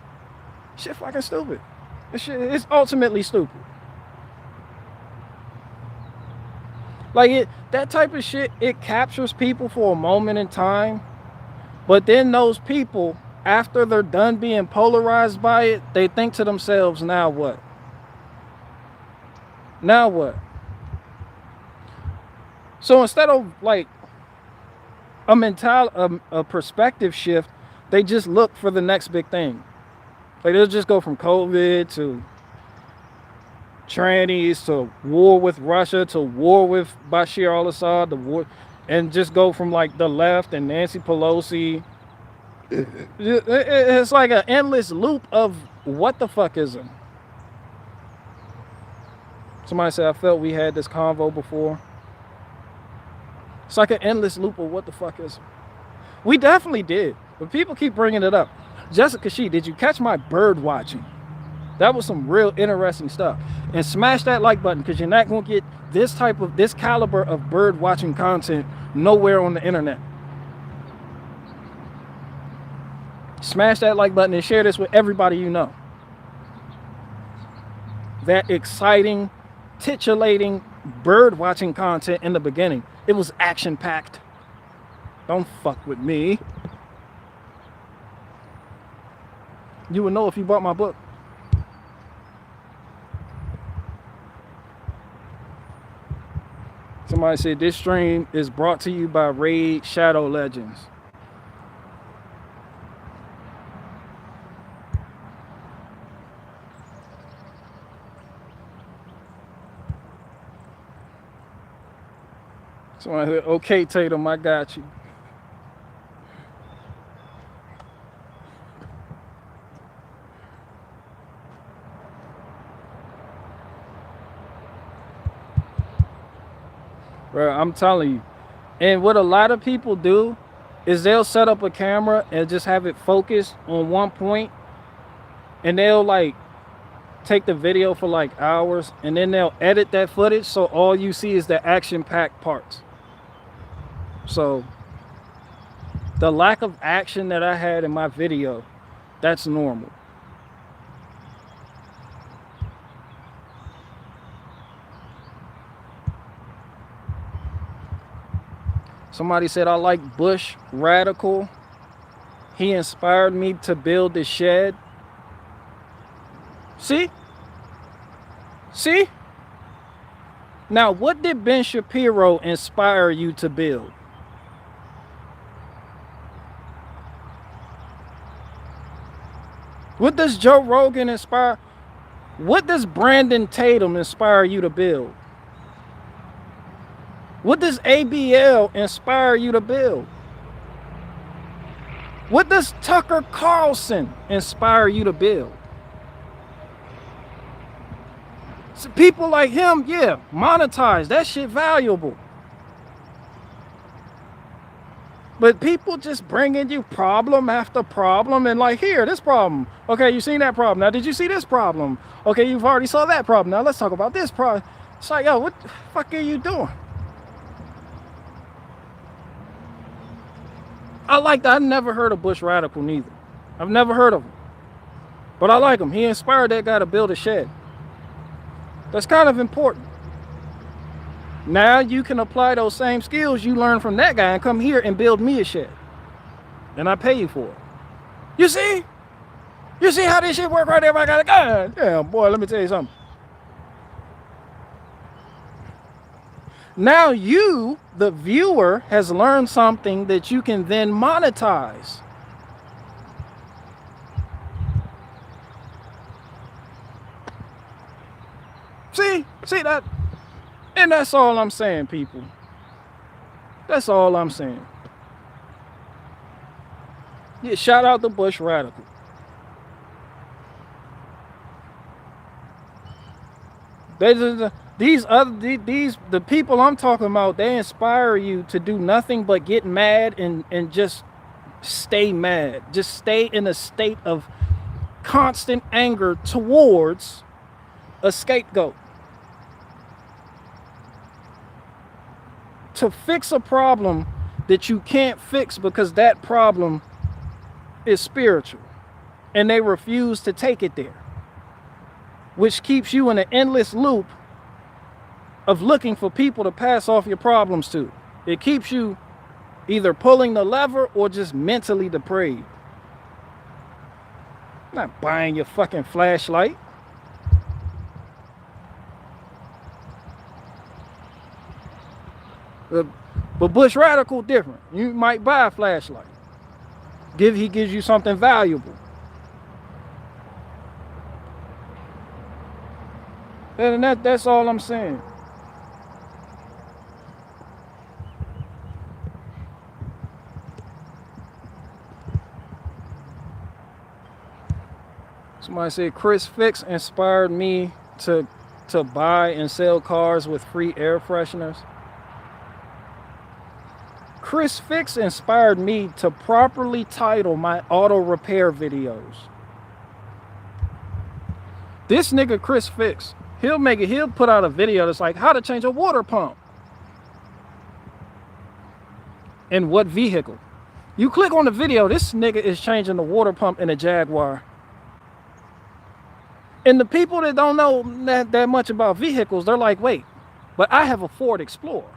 shit fucking stupid. This shit is ultimately stupid. Like that type of shit, it captures people for a moment in time, but then those people, after they're done being polarized by it, they think to themselves, now what? Now what? So instead of like a perspective shift, they just look for the next big thing. Like they'll just go from COVID to trannies to war with Russia to war with Bashir al-Assad, the war, and just go from like the left and Nancy Pelosi. It's like an endless loop of what the fuckism. Somebody said, I felt we had this convo before. It's like an endless loop of what the fuck is. We definitely did, but people keep bringing it up. Jessica Shee, did you catch my bird watching? That was some real interesting stuff. And smash that like button, because you're not going to get this caliber of bird watching content nowhere on the internet. Smash that like button and share this with everybody you know. That exciting, titillating bird watching content in the beginning. It was action packed. Don't fuck with me. You would know if you bought my book. Somebody said this stream is brought to you by Raid Shadow Legends. Somebody said, okay, Tatum, I got you. Bro, I'm telling you. And what a lot of people do is they'll set up a camera and just have it focused on one point, and they'll like take the video for like hours, and then they'll edit that footage so all you see is the action-packed parts. So the lack of action that I had in my video, that's normal. Somebody said I like Bush Radical. He inspired me to build the shed. See? See? Now, what did Ben Shapiro inspire you to build? What does Joe Rogan inspire? What does Brandon Tatum inspire you to build? What does ABL inspire you to build? What does Tucker Carlson inspire you to build? So people like him, yeah, monetize. That shit valuable. But people just bringing you problem after problem and like, here, this problem. Okay, you seen that problem. Now, did you see this problem? Okay, you've already saw that problem. Now, let's talk about this problem. It's like, yo, what the fuck are you doing? I never heard of Bush Radical neither. I've never heard of him. But I like him. He inspired that guy to build a shed. That's kind of important. Now you can apply those same skills you learned from that guy and come here and build me a shed. And I pay you for it. You see? You see how this shit work right there? I got a gun. Yeah, boy, let me tell you something. Now you, the viewer, has learned something that you can then monetize. See that? And that's all I'm saying, people. That's all I'm saying. Yeah, shout out to Bush Radical. The people I'm talking about, they inspire you to do nothing but get mad and just stay mad. Just stay in a state of constant anger towards a scapegoat. To fix a problem that you can't fix because that problem is spiritual and they refuse to take it there, which keeps you in an endless loop of looking for people to pass off your problems to. It keeps you either pulling the lever or just mentally depraved. I'm not buying your fucking flashlight. But Bush Radical different. You might buy a flashlight. He gives you something valuable. And that's all I'm saying. Somebody said Chris Fix inspired me to buy and sell cars with free air fresheners. Chris Fix inspired me to properly title my auto repair videos. This nigga Chris Fix, he'll put out a video that's like how to change a water pump. In what vehicle? You click on the video, this nigga is changing the water pump in a Jaguar. And the people that don't know that much about vehicles, they're like, wait, but I have a Ford Explorer.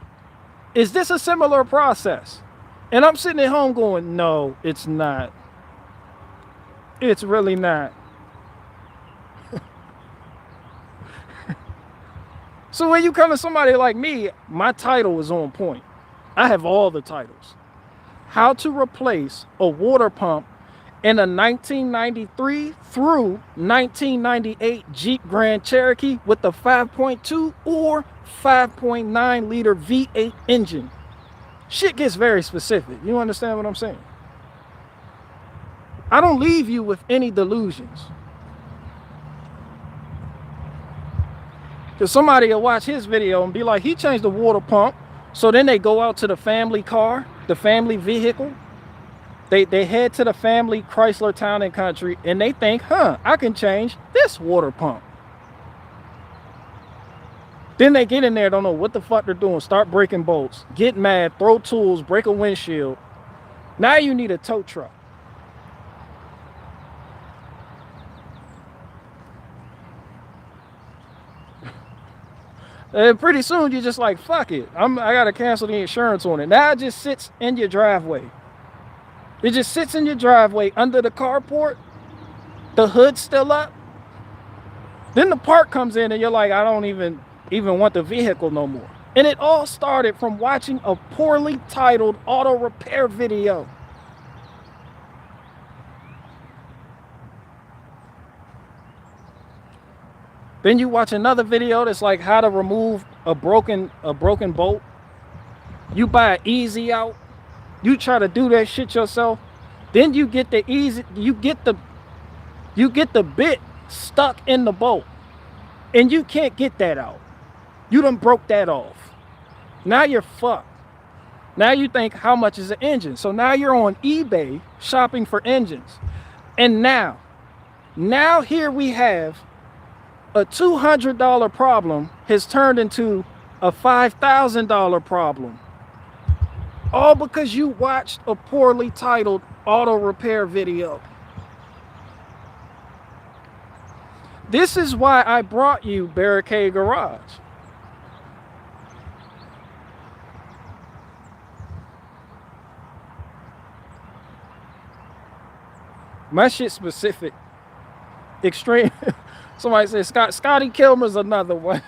Is this a similar process? And I'm sitting at home going, no, it's not. It's really not. So when you come to somebody like me, my title is on point. I have all the titles. How to replace a water pump in a 1993 through 1998 Jeep Grand Cherokee with a 5.2 or 5.9 liter V8 engine. Shit gets very specific. You understand what I'm saying? I don't leave you with any delusions. Because somebody will watch his video and be like, he changed the water pump. So then they go out to the family car, the family vehicle. They head to the family Chrysler Town and Country and they think, I can change this water pump. Then they get in there, don't know what the fuck they're doing, start breaking bolts, get mad, throw tools, break a windshield. Now you need a tow truck. And pretty soon you're just like, fuck it. I gotta cancel the insurance on it. Now it just sits in your driveway. It just sits in your driveway under the carport. The hood's still up. Then the part comes in and you're like, I don't even want the vehicle no more. And it all started from watching a poorly titled auto repair video. Then you watch another video that's like how to remove a broken bolt. You buy an easy out. You try to do that shit yourself. Then you get the bit stuck in the bolt. And you can't get that out. You done broke that off. Now you're fucked. Now you think, how much is an engine? So now you're on eBay shopping for engines. And now here we have a $200 problem has turned into a $5,000 problem. All because you watched a poorly titled auto repair video. This is why I brought you Barricade Garage. My shit specific. Extreme. Somebody said Scotty Kilmer's another one.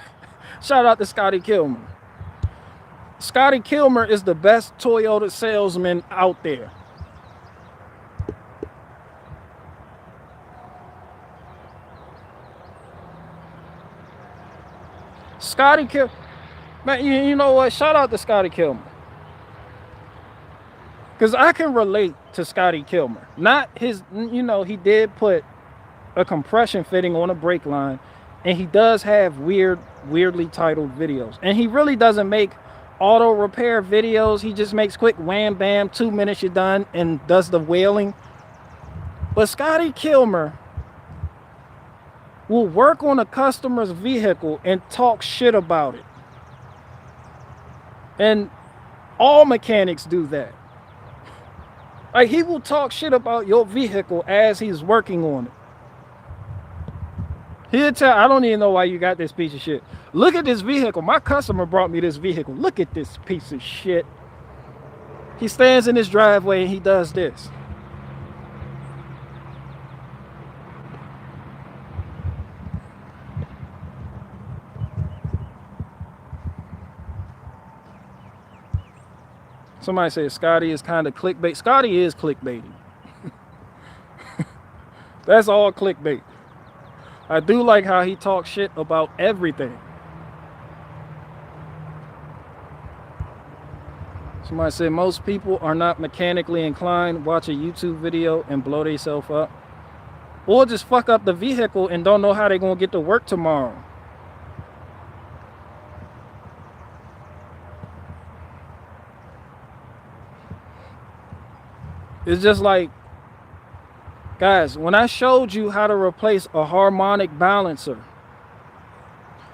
Shout out to Scotty Kilmer. Scotty Kilmer is the best Toyota salesman out there. Scotty Kilmer. Man, you know what? Shout out to Scotty Kilmer. Because I can relate to Scotty Kilmer. Not his, he did put a compression fitting on a brake line. And he does have weirdly titled videos. And he really doesn't make auto repair videos. He just makes quick wham bam, 2 minutes you're done, and does the wailing. But Scotty Kilmer will work on a customer's vehicle and talk shit about it. And all mechanics do that. Like, he will talk shit about your vehicle as he's working on it. He'll tell, I don't even know why you got this piece of shit. Look at this vehicle. My customer brought me this vehicle. Look at this piece of shit. He stands in his driveway and he does this. Somebody said Scotty is kind of clickbait. Scotty is clickbaiting. That's all clickbait. I do like how he talks shit about everything. Somebody said most people are not mechanically inclined, watch a YouTube video and blow themselves up. Or just fuck up the vehicle and don't know how they're going to get to work tomorrow. It's just like, guys, when I showed you how to replace a harmonic balancer.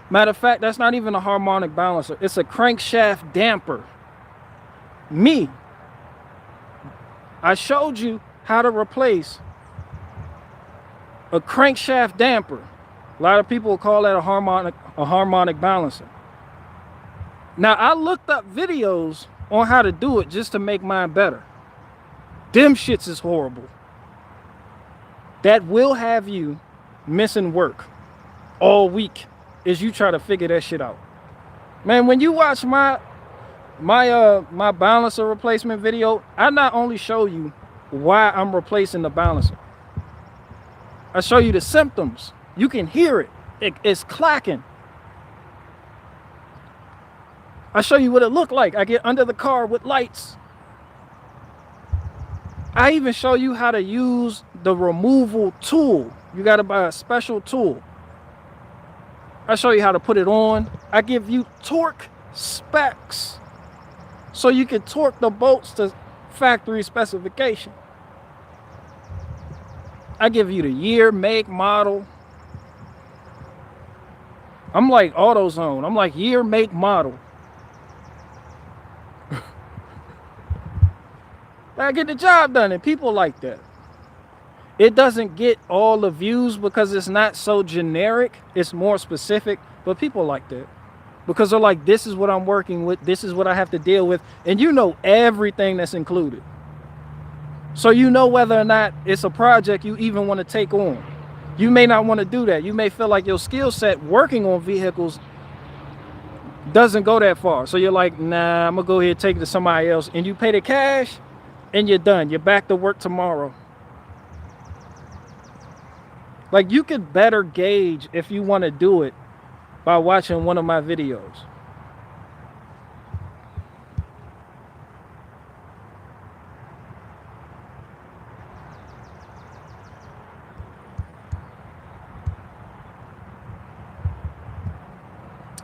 Matter of fact, that's not even a harmonic balancer. It's a crankshaft damper. I showed you how to replace a crankshaft damper. A lot of people call that a harmonic balancer. Now, I looked up videos on how to do it just to make mine better. Them shits is horrible. That will have you missing work all week as you try to figure that shit out. Man, when you watch my balancer replacement video, I not only show you why I'm replacing the balancer, I show you the symptoms. You can hear it. It's clacking. I show you what it looked like. I get under the car with lights. I even show you how to use the removal tool. You got to buy a special tool. I show you how to put it on. I give you torque specs so you can torque the bolts to factory specification. I give you the year, make, model. I'm like AutoZone. I'm like year, make, model. I get the job done, and people like that. It doesn't get all the views because it's not so generic. It's more specific, but people like that. because they're like, this is what I'm working with, this is what I have to deal with, and you know everything that's included. So you know whether or not it's a project you even want to take on. You may not want to do that. You may feel like your skill set working on vehicles doesn't go that far. So you're like, nah, I'm gonna go ahead and take it to somebody else, and you pay the cash and you're done. You're back to work tomorrow. Like, you could better gauge if you want to do it by watching one of my videos.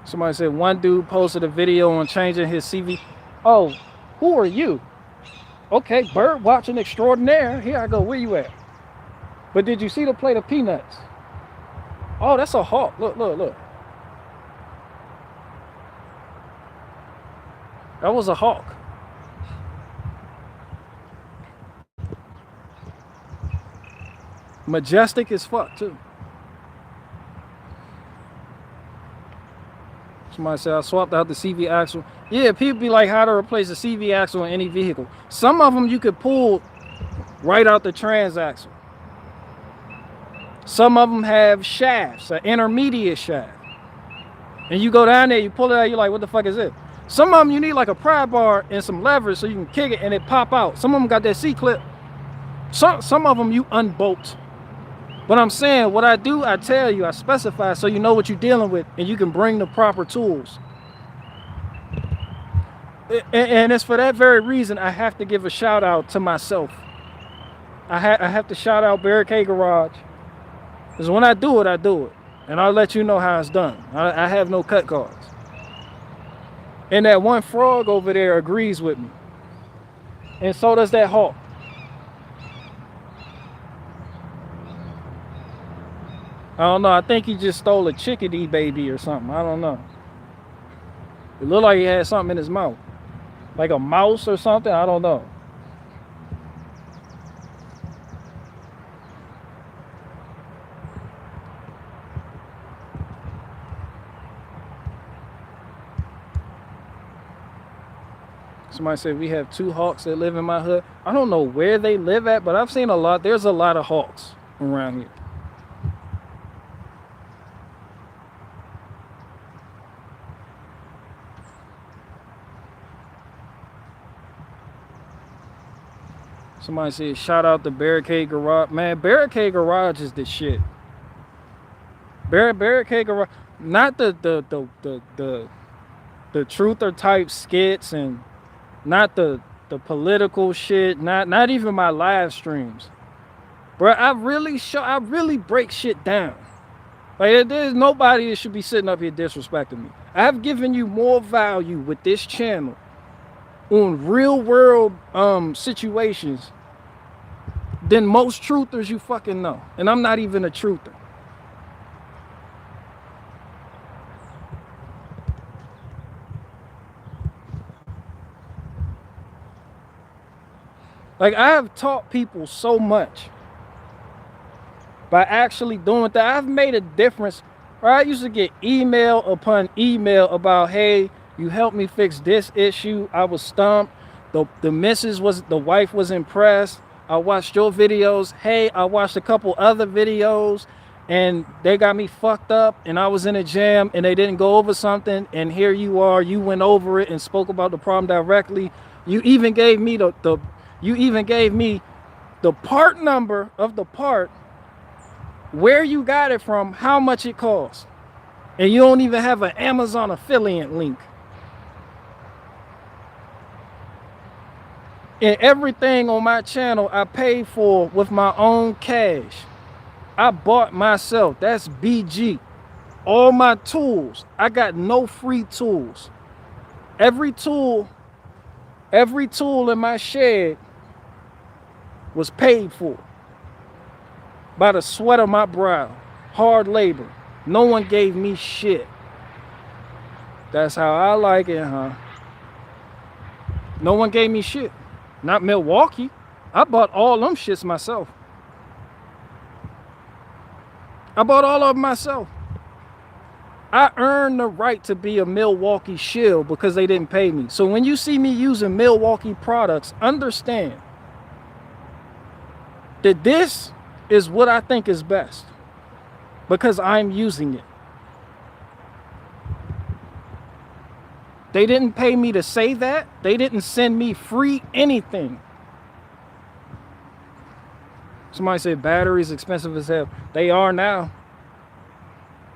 Somebody said one dude posted a video on changing his CV. Oh, who are you? Okay, bird watching extraordinaire. Here I go. Where you at? But did you see the plate of peanuts? Oh, that's a hawk. Look, look, look. That was a hawk. Majestic as fuck, too. Somebody said I swapped out the CV axle. Yeah, people be like, how to replace the CV axle in any vehicle. Some of them you could pull right out the transaxle. Some of them have shafts, an intermediate shaft. And you go down there, you pull it out, you're like, what the fuck is it? Some of them you need like a pry bar and some levers so you can kick it and it pop out. Some of them got that C-clip. Some of them you unbolt. But I'm saying, what I do, I tell you, I specify so you know what you're dealing with and you can bring the proper tools. And it's for that very reason I have to give a shout out to myself. I have to shout out Barricade Garage. Because when I do it, I do it. And I'll let you know how it's done. I have no cut cards. And that one frog over there agrees with me. And so does that hawk. I don't know. I think he just stole a chickadee baby or something. I don't know. It looked like he had something in his mouth. Like a mouse or something. I don't know. Somebody said we have 2 hawks that live in my hood. I don't know where they live at, but I've seen a lot. There's a lot of hawks around here. Somebody said, shout out to Barricade Garage. Man, Barricade Garage is the shit. Barricade Garage, not the truther type skits and not the political shit, not even my live streams. Bro, I really break shit down. Like, there's nobody that should be sitting up here disrespecting me. I've given you more value with this channel on real world situations than most truthers you fucking know. And I'm not even a truther. Like, I have taught people so much by actually doing that. I've made a difference. I used to get email upon email about, hey, you helped me fix this issue. I was stumped. The wife was impressed. I watched your videos. Hey, I watched a couple other videos and they got me fucked up and I was in a jam and they didn't go over something. And here you are, you went over it and spoke about the problem directly. You even gave me the part number of the part, where you got it from, how much it costs. And you don't even have an Amazon affiliate link. And everything on my channel I paid for with my own cash. I bought myself. That's BG. All my tools. I got no free tools. Every tool in my shed was paid for by the sweat of my brow. Hard labor. No one gave me shit. That's how I like it, huh? No one gave me shit. Not Milwaukee. I bought all them shits myself. I bought all of them myself. I earned the right to be a Milwaukee shill because they didn't pay me. So when you see me using Milwaukee products, understand that this is what I think is best because I'm using it. They didn't pay me to say that. They didn't send me free anything. Somebody said batteries expensive as hell. They are now.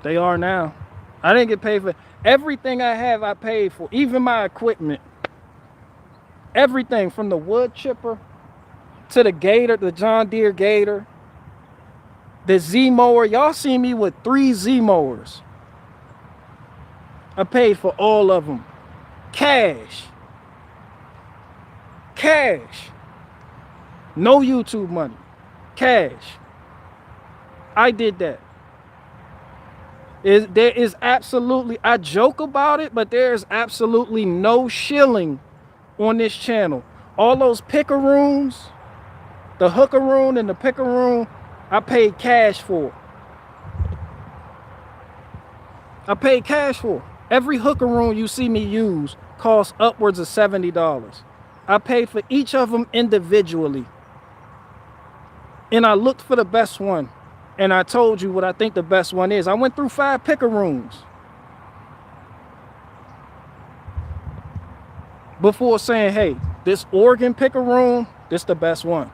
They are now. I didn't get paid for everything I have. I paid for, even my equipment. Everything from the wood chipper to the Gator, the John Deere Gator, the Z mower. Y'all see me with 3 Z mowers. I paid for all of them. Cash. Cash. No YouTube money. Cash. I did that. There is absolutely, I joke about it, but there is absolutely no shilling on this channel. All those picaroons, the hookaroon and the picaroon, I paid cash for. I paid cash for. Every hookaroon you see me use costs upwards of $70. I paid for each of them individually. And I looked for the best one. And I told you what I think the best one is. I went through 5 picaroons before saying, hey, this Oregon picaroon, this the best one.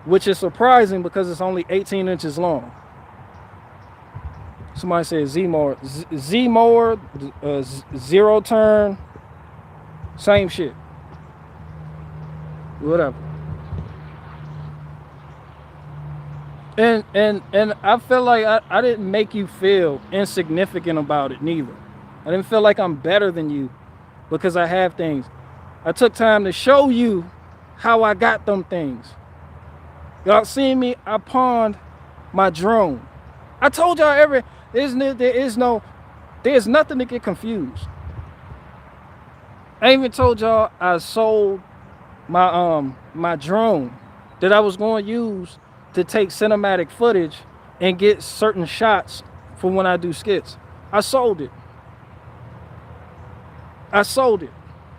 Which is surprising because it's only 18 inches long. Somebody said Z-mower. Z-mower, zero turn, same shit. Whatever. And I feel like I didn't make you feel insignificant about it neither. I didn't feel like I'm better than you because I have things. I took time to show you how I got them things. Y'all seen me, I pawned my drone. I told y'all there's nothing to get confused. I even told y'all I sold my drone that I was going to use to take cinematic footage and get certain shots for when I do skits. I sold it. I sold it.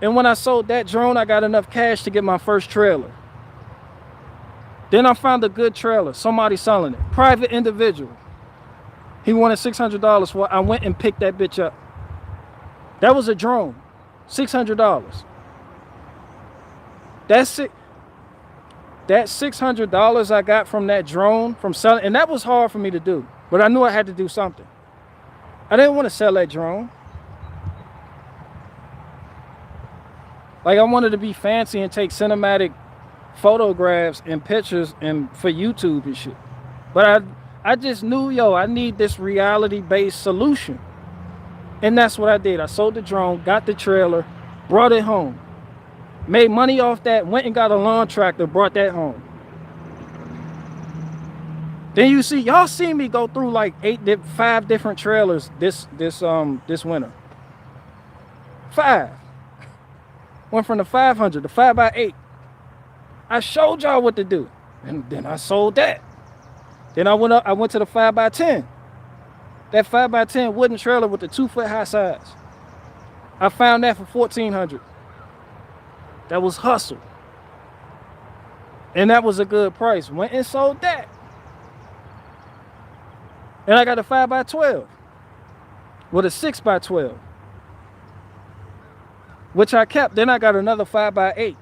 And when I sold that drone, I got enough cash to get my first trailer. Then I found a good trailer, somebody selling it, private individual. He wanted $600 for it. I went and picked that bitch up. That was a drone, $600. That's it. That $600 I got from that drone, from selling, and that was hard for me to do, but I knew I had to do something. I didn't want to sell that drone. Like, I wanted to be fancy and take cinematic photographs and pictures and for YouTube and shit. But I just knew, I need this reality-based solution. And that's what I did. I sold the drone, got the trailer, brought it home. Made money off that, went and got a lawn tractor, brought that home. Then you see, y'all see me go through like 5 different trailers this winter. 5. Went from the 500 to 5x8. I showed y'all what to do. And then I sold that. Then I went to the 5x10. That 5x10 wooden trailer with the 2-foot high sides. I found that for $1,400. That was hustle. And that was a good price. Went and sold that. And I got a 5x12 with a 6x12, which I kept. Then I got another 5x8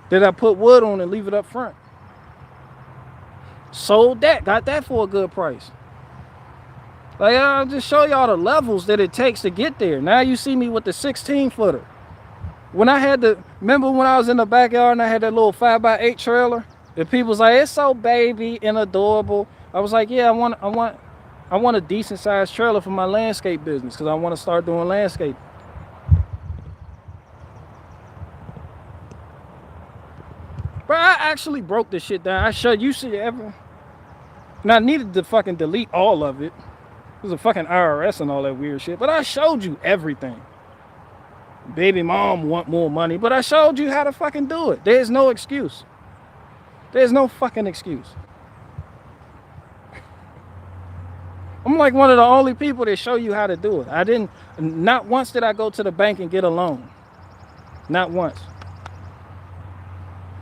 that I put wood on and leave it up front. Sold that. Got that for a good price. Like, I'll just show y'all the levels that it takes to get there. Now you see me with the 16-footer. When I had remember when I was in the backyard and I had that little 5x8 trailer? And people was like, it's so baby and adorable. I was like, yeah, I want a decent sized trailer for my landscape business because I want to start doing landscape. Bro, I actually broke this shit down. I showed you see ever. And I needed to fucking delete all of it. It was a fucking IRS and all that weird shit. But I showed you everything. Baby mom want more money, but I showed you how to fucking do it. There's no excuse. There's no fucking excuse. I'm like one of the only people that show you how to do it. Not once did I go to the bank and get a loan. Not once.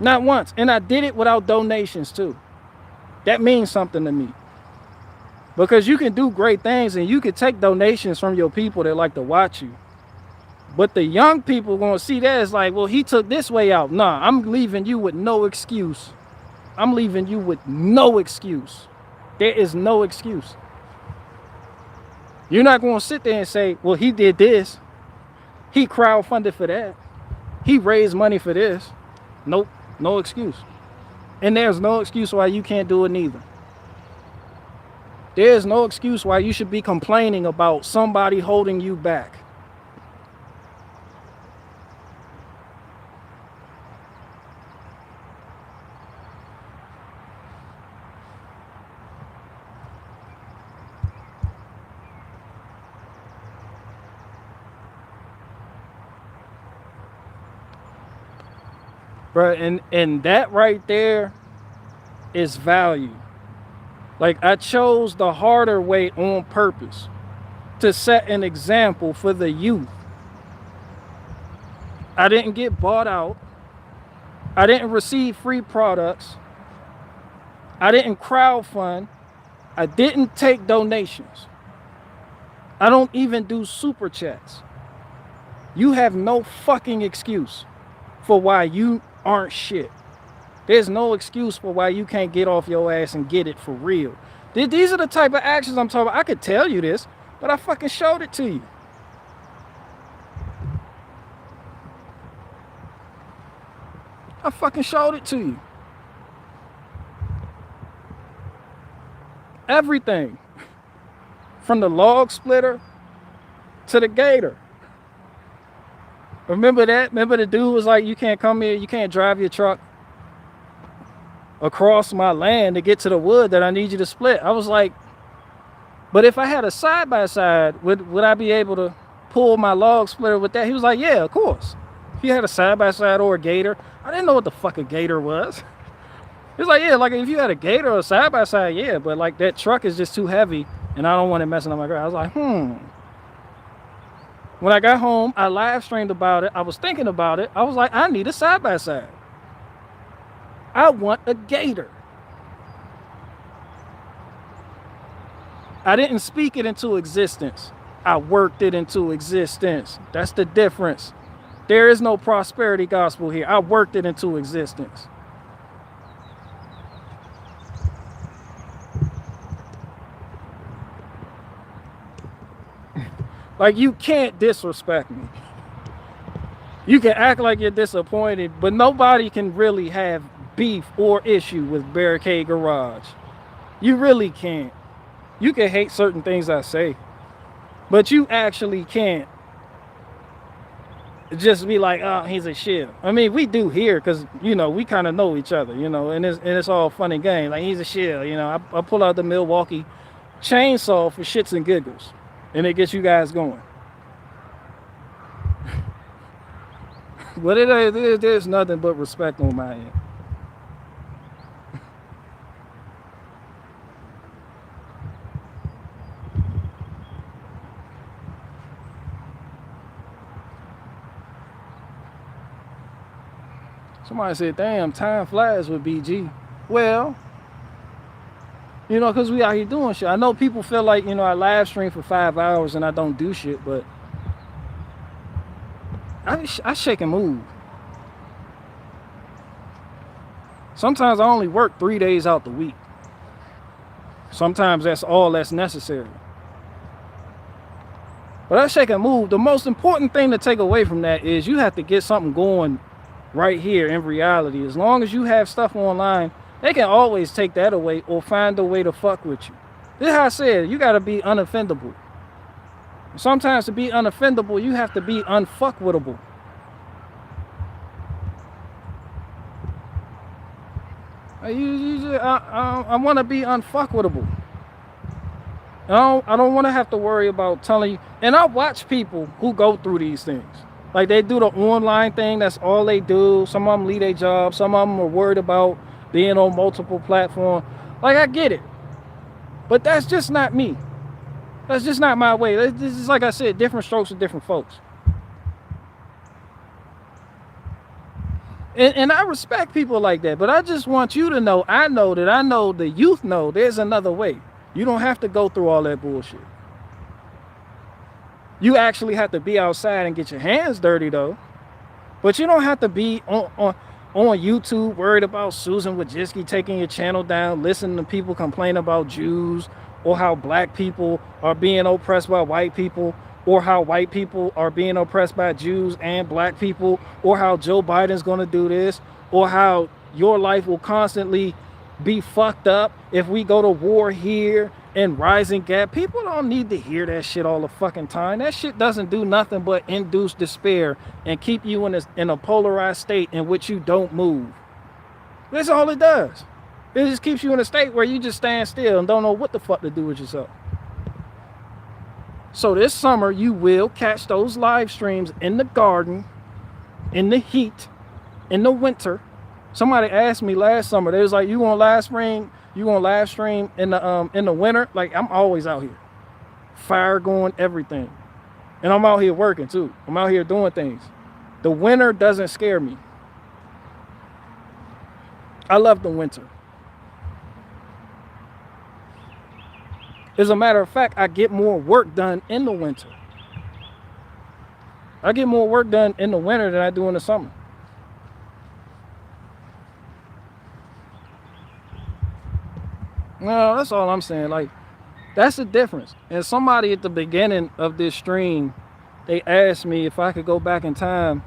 Not once. And I did it without donations too. That means something to me. Because you can do great things and you can take donations from your people that like to watch you. But the young people gonna see that as like, well, he took this way out. Nah, I'm leaving you with no excuse. I'm leaving you with no excuse. There is no excuse. You're not gonna sit there and say, well, he did this. He crowdfunded for that. He raised money for this. Nope, no excuse. And there's no excuse why you can't do it neither. There's no excuse why you should be complaining about somebody holding you back. Bruh, and that right there is value. Like, I chose the harder way on purpose to set an example for the youth. I didn't get bought out. I didn't receive free products. I didn't crowdfund. I didn't take donations. I don't even do super chats. You have no fucking excuse for why you aren't shit. There's no excuse for why you can't get off your ass and get it for real. These are the type of actions I'm talking about. I could tell you this, but I fucking showed it to you. I fucking showed it to you. Everything. From the log splitter to the gator. Remember that? Remember the dude was like, you can't come here, you can't drive your truck across my land to get to the wood that I need you to split. I was like, but if I had a side-by-side, would I be able to pull my log splitter with that? He was like, yeah, of course. If you had a side-by-side or a gator, I didn't know what the fuck a gator was. He was like, yeah, like if you had a gator or a side-by-side, yeah, but like that truck is just too heavy and I don't want it messing up my ground. I was like, When I got home, I live streamed about it. I was thinking about it. I was like, I need a side-by-side. I want a gator. I didn't speak it into existence. I worked it into existence. That's the difference. There is no prosperity gospel here. I worked it into existence. Like, you can't disrespect me. You can act like you're disappointed, but nobody can really have beef or issue with Barricade Garage. You really can't. You can hate certain things I say, but you actually can't just be like, oh, he's a shit. I mean, we do here because, you know, we kind of know each other, you know, and it's all fun and game. Like, he's a shit, you know. I pull out the Milwaukee chainsaw for shits and giggles, and it gets you guys going. But there's nothing but respect on my end. Somebody said, damn, time flies with BG. Well, you know, because we out here doing shit. I know people feel like, you know, I live stream for 5 hours and I don't do shit, but I shake and move. Sometimes I only work 3 days out the week. Sometimes that's all that's necessary. But I shake and move. The most important thing to take away from that is you have to get something going right here in reality. As long as you have stuff online, they can always take that away or find a way to fuck with you. This is how I said, you got to be unoffendable. Sometimes to be unoffendable, you have to be unfuckwittable. I want to be unfuckwittable. I don't want to have to worry about telling you. And I watch people who go through these things. Like, they do the online thing. That's all they do. Some of them leave their job. Some of them are worried about being on multiple platforms. Like, I get it. But that's just not me. That's just not my way. This is, like I said, different strokes for different folks. And I respect people like that, but I just want you to know, I know the youth know there's another way. You don't have to go through all that bullshit. You actually have to be outside and get your hands dirty though. But you don't have to be on YouTube worried about Susan Wojcicki taking your channel down, listening to people complain about Jews, or how black people are being oppressed by white people, or how white people are being oppressed by Jews and black people, or how Joe Biden's going to do this, or how your life will constantly be fucked up if we go to war here and Rising Gap. People don't need to hear that shit all the fucking time. That shit doesn't do nothing but induce despair and keep you in a polarized state in which you don't move. That's all it does. It just keeps you in a state where you just stand still and don't know what the fuck to do with yourself. So this summer, you will catch those live streams in the garden, in the heat, in the winter. Somebody asked me last summer, they was like, you gonna live stream in the winter? Like, I'm always out here. Fire going, everything. And I'm out here working too. I'm out here doing things. The winter doesn't scare me. I love the winter. As a matter of fact, I get more work done in the winter. I get more work done in the winter than I do in the summer. No, that's all I'm saying. Like, that's the difference. And somebody at the beginning of this stream, they asked me if I could go back in time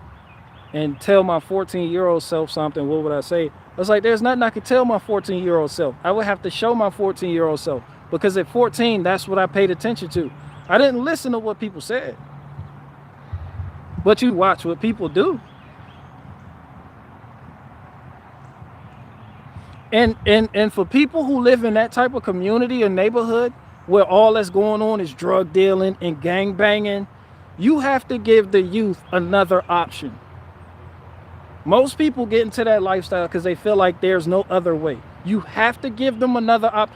and tell my 14-year-old self something, what would I say? I was like, there's nothing I could tell my 14-year-old self. I would have to show my 14-year-old self. Because at 14, that's what I paid attention to. I didn't listen to what people said. But you watch what people do. And for people who live in that type of community or neighborhood where all that's going on is drug dealing and gang banging, you have to give the youth another option. Most people get into that lifestyle because they feel like there's no other way. You have to give them another option.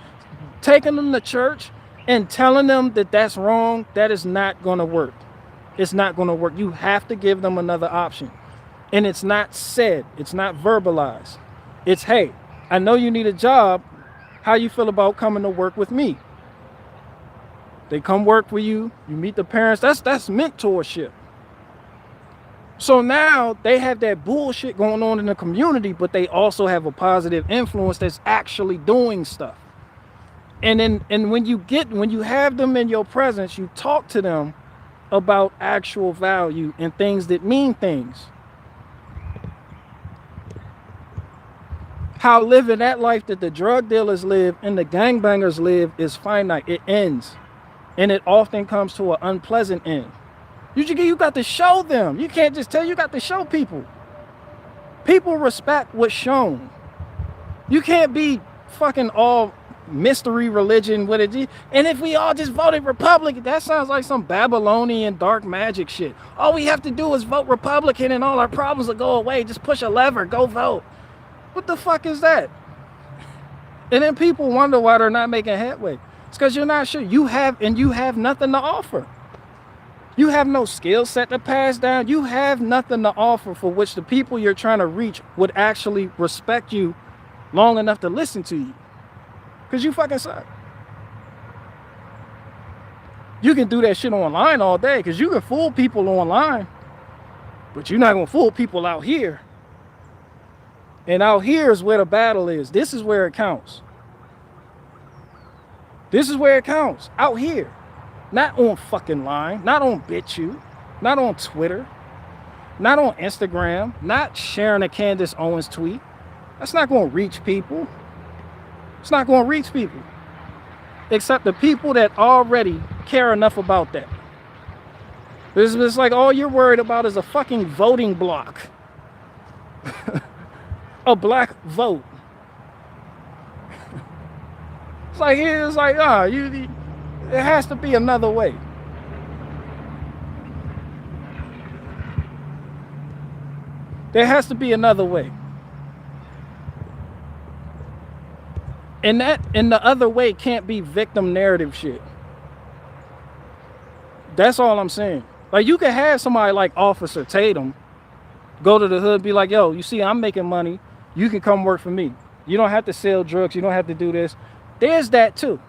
Taking them to church and telling them that that's wrong, that is not going to work. It's not going to work. You have to give them another option. And it's not said. It's not verbalized. It's, hey, I know you need a job. How you feel about coming to work with me? They come work for you. You meet the parents. That's mentorship. So now they have that bullshit going on in the community, but they also have a positive influence that's actually doing stuff. And when you have them in your presence, you talk to them about actual value and things that mean things. How living that life that the drug dealers live and the gangbangers live is finite. It ends. And it often comes to an unpleasant end. You got to show them. You can't just tell, you got to show people. People respect what's shown. You can't be fucking all mystery religion with it. And if we all just voted Republican, that sounds like some Babylonian dark magic shit. All we have to do is vote Republican and all our problems will go away. Just push a lever, go vote. What the fuck is that? And then people wonder why they're not making headway. It's because you're not sure. You have nothing to offer. You have no skill set to pass down. You have nothing to offer for which the people you're trying to reach would actually respect you long enough to listen to you. Because you fucking suck. You can do that shit online all day because you can fool people online. But you're not going to fool people out here. And out here is where the battle is. This is where it counts. This is where it counts. Out here. Not on fucking line. Not on BitChute. Not on Twitter. Not on Instagram. Not sharing a Candace Owens tweet. That's not going to reach people. It's not going to reach people. Except the people that already care enough about that. It's like all you're worried about is a fucking voting block. A black vote. It's like, there has to be another way. There has to be another way. And the other way can't be victim narrative shit. That's all I'm saying. Like, you can have somebody like Officer Tatum go to the hood and be like, yo, you see, I'm making money. You can come work for me. You don't have to sell drugs. You don't have to do this. There's that too.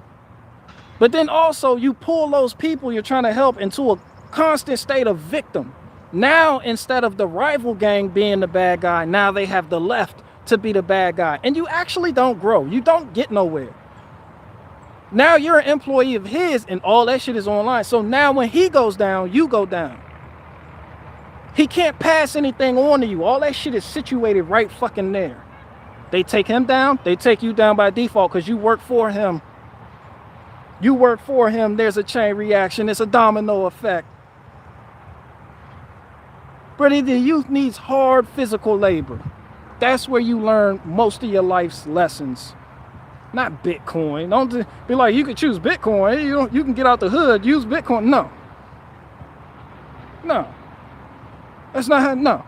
But then also you pull those people you're trying to help into a constant state of victim. Now, instead of the rival gang being the bad guy, now they have the left to be the bad guy. And you actually don't grow. You don't get nowhere. Now you're an employee of his and all that shit is online. So now when he goes down, you go down. He can't pass anything on to you. All that shit is situated right fucking there. They take him down, they take you down by default because you work for him. You work for him, there's a chain reaction, it's a domino effect. But the youth needs hard physical labor. That's where you learn most of your life's lessons. Not Bitcoin. Don't be like, you can choose Bitcoin. You can get out the hood, use Bitcoin. No. That's not how, no.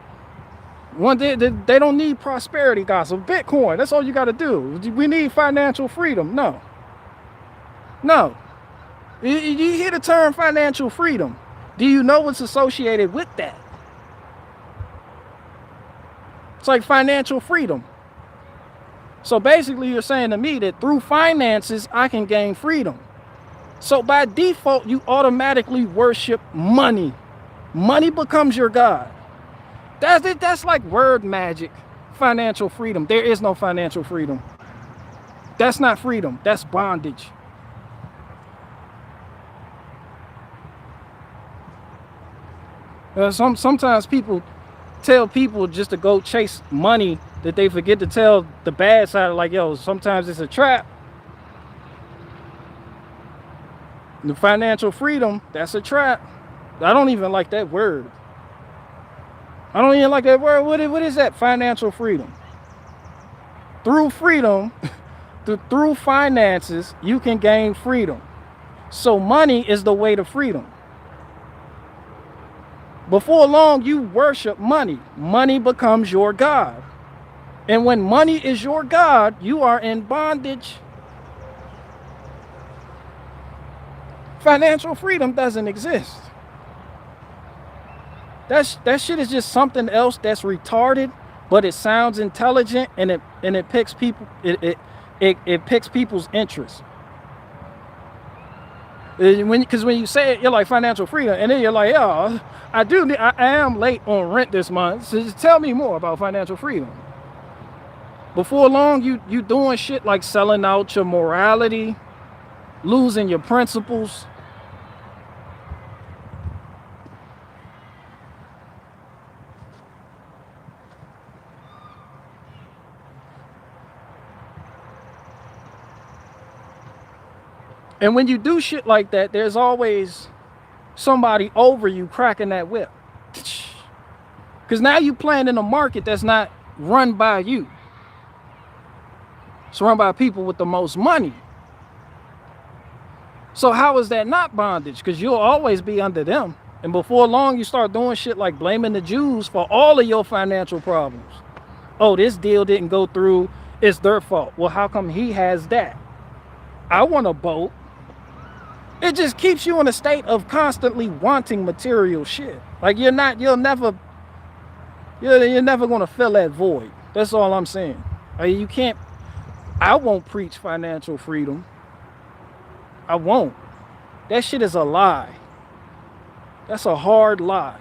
One day, they don't need prosperity gospel. Bitcoin, that's all you got to do. We need financial freedom. No. You hear the term financial freedom. Do you know what's associated with that? It's like financial freedom. So basically you're saying to me that through finances, I can gain freedom. So by default, you automatically worship money. Money becomes your God. That's it. That's like word magic. Financial freedom. There is no financial freedom. That's not freedom. That's bondage. Sometimes people tell people just to go chase money that they forget to tell the bad side of, like, yo, sometimes it's a trap. The financial freedom, that's a trap. I don't even like that word. I don't even like that word. What is that? Financial freedom. Through freedom, through finances, you can gain freedom. So money is the way to freedom. Before long, you worship money. Money becomes your God. And when money is your God, you are in bondage. Financial freedom doesn't exist. That shit is just something else that's retarded, but it sounds intelligent and it picks people it picks people's interest. Because when you say it, you're like financial freedom, and then you're like, oh, I am late on rent this month. So just tell me more about financial freedom. Before long, you doing shit like selling out your morality, losing your principles. And when you do shit like that, there's always somebody over you cracking that whip. Because now you playing in a market that's not run by you. It's run by people with the most money. So how is that not bondage? Because you'll always be under them. And before long, you start doing shit like blaming the Jews for all of your financial problems. Oh, this deal didn't go through. It's their fault. Well, how come he has that? I want a boat. It just keeps you in a state of constantly wanting material shit. Like you're never going to fill that void. That's all I'm saying. Like, you can't. I won't preach financial freedom. I won't. That shit is a lie. That's a hard lie.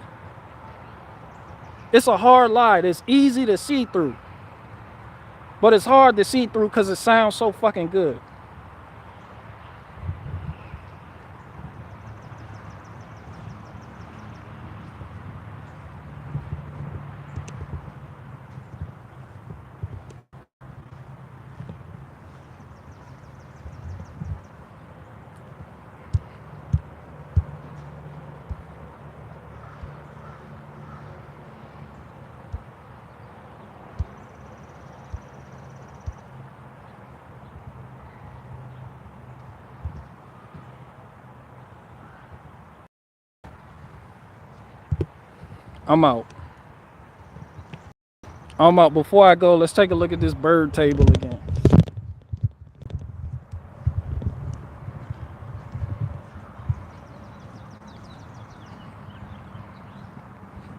It's a hard lie that's easy to see through. But it's hard to see through because it sounds so fucking good. I'm out. Before I go, let's take a look at this bird table again.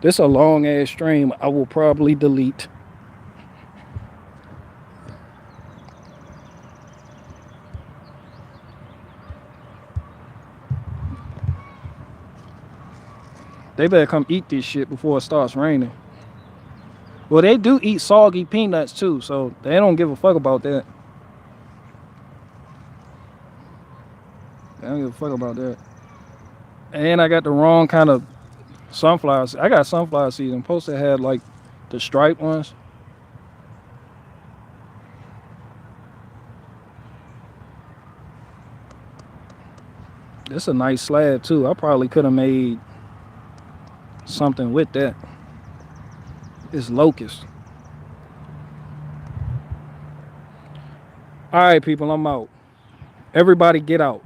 This a long ass stream. I will probably delete. They better come eat this shit before it starts raining. Well, they do eat soggy peanuts too, so they don't give a fuck about that. They don't give a fuck about that. And I got the wrong kind of sunflowers. I got sunflower seeds. I'm supposed to have like the striped ones. It's a nice slab too. I probably could have made something with that. It's locust. All right, people, I'm out. Everybody get out.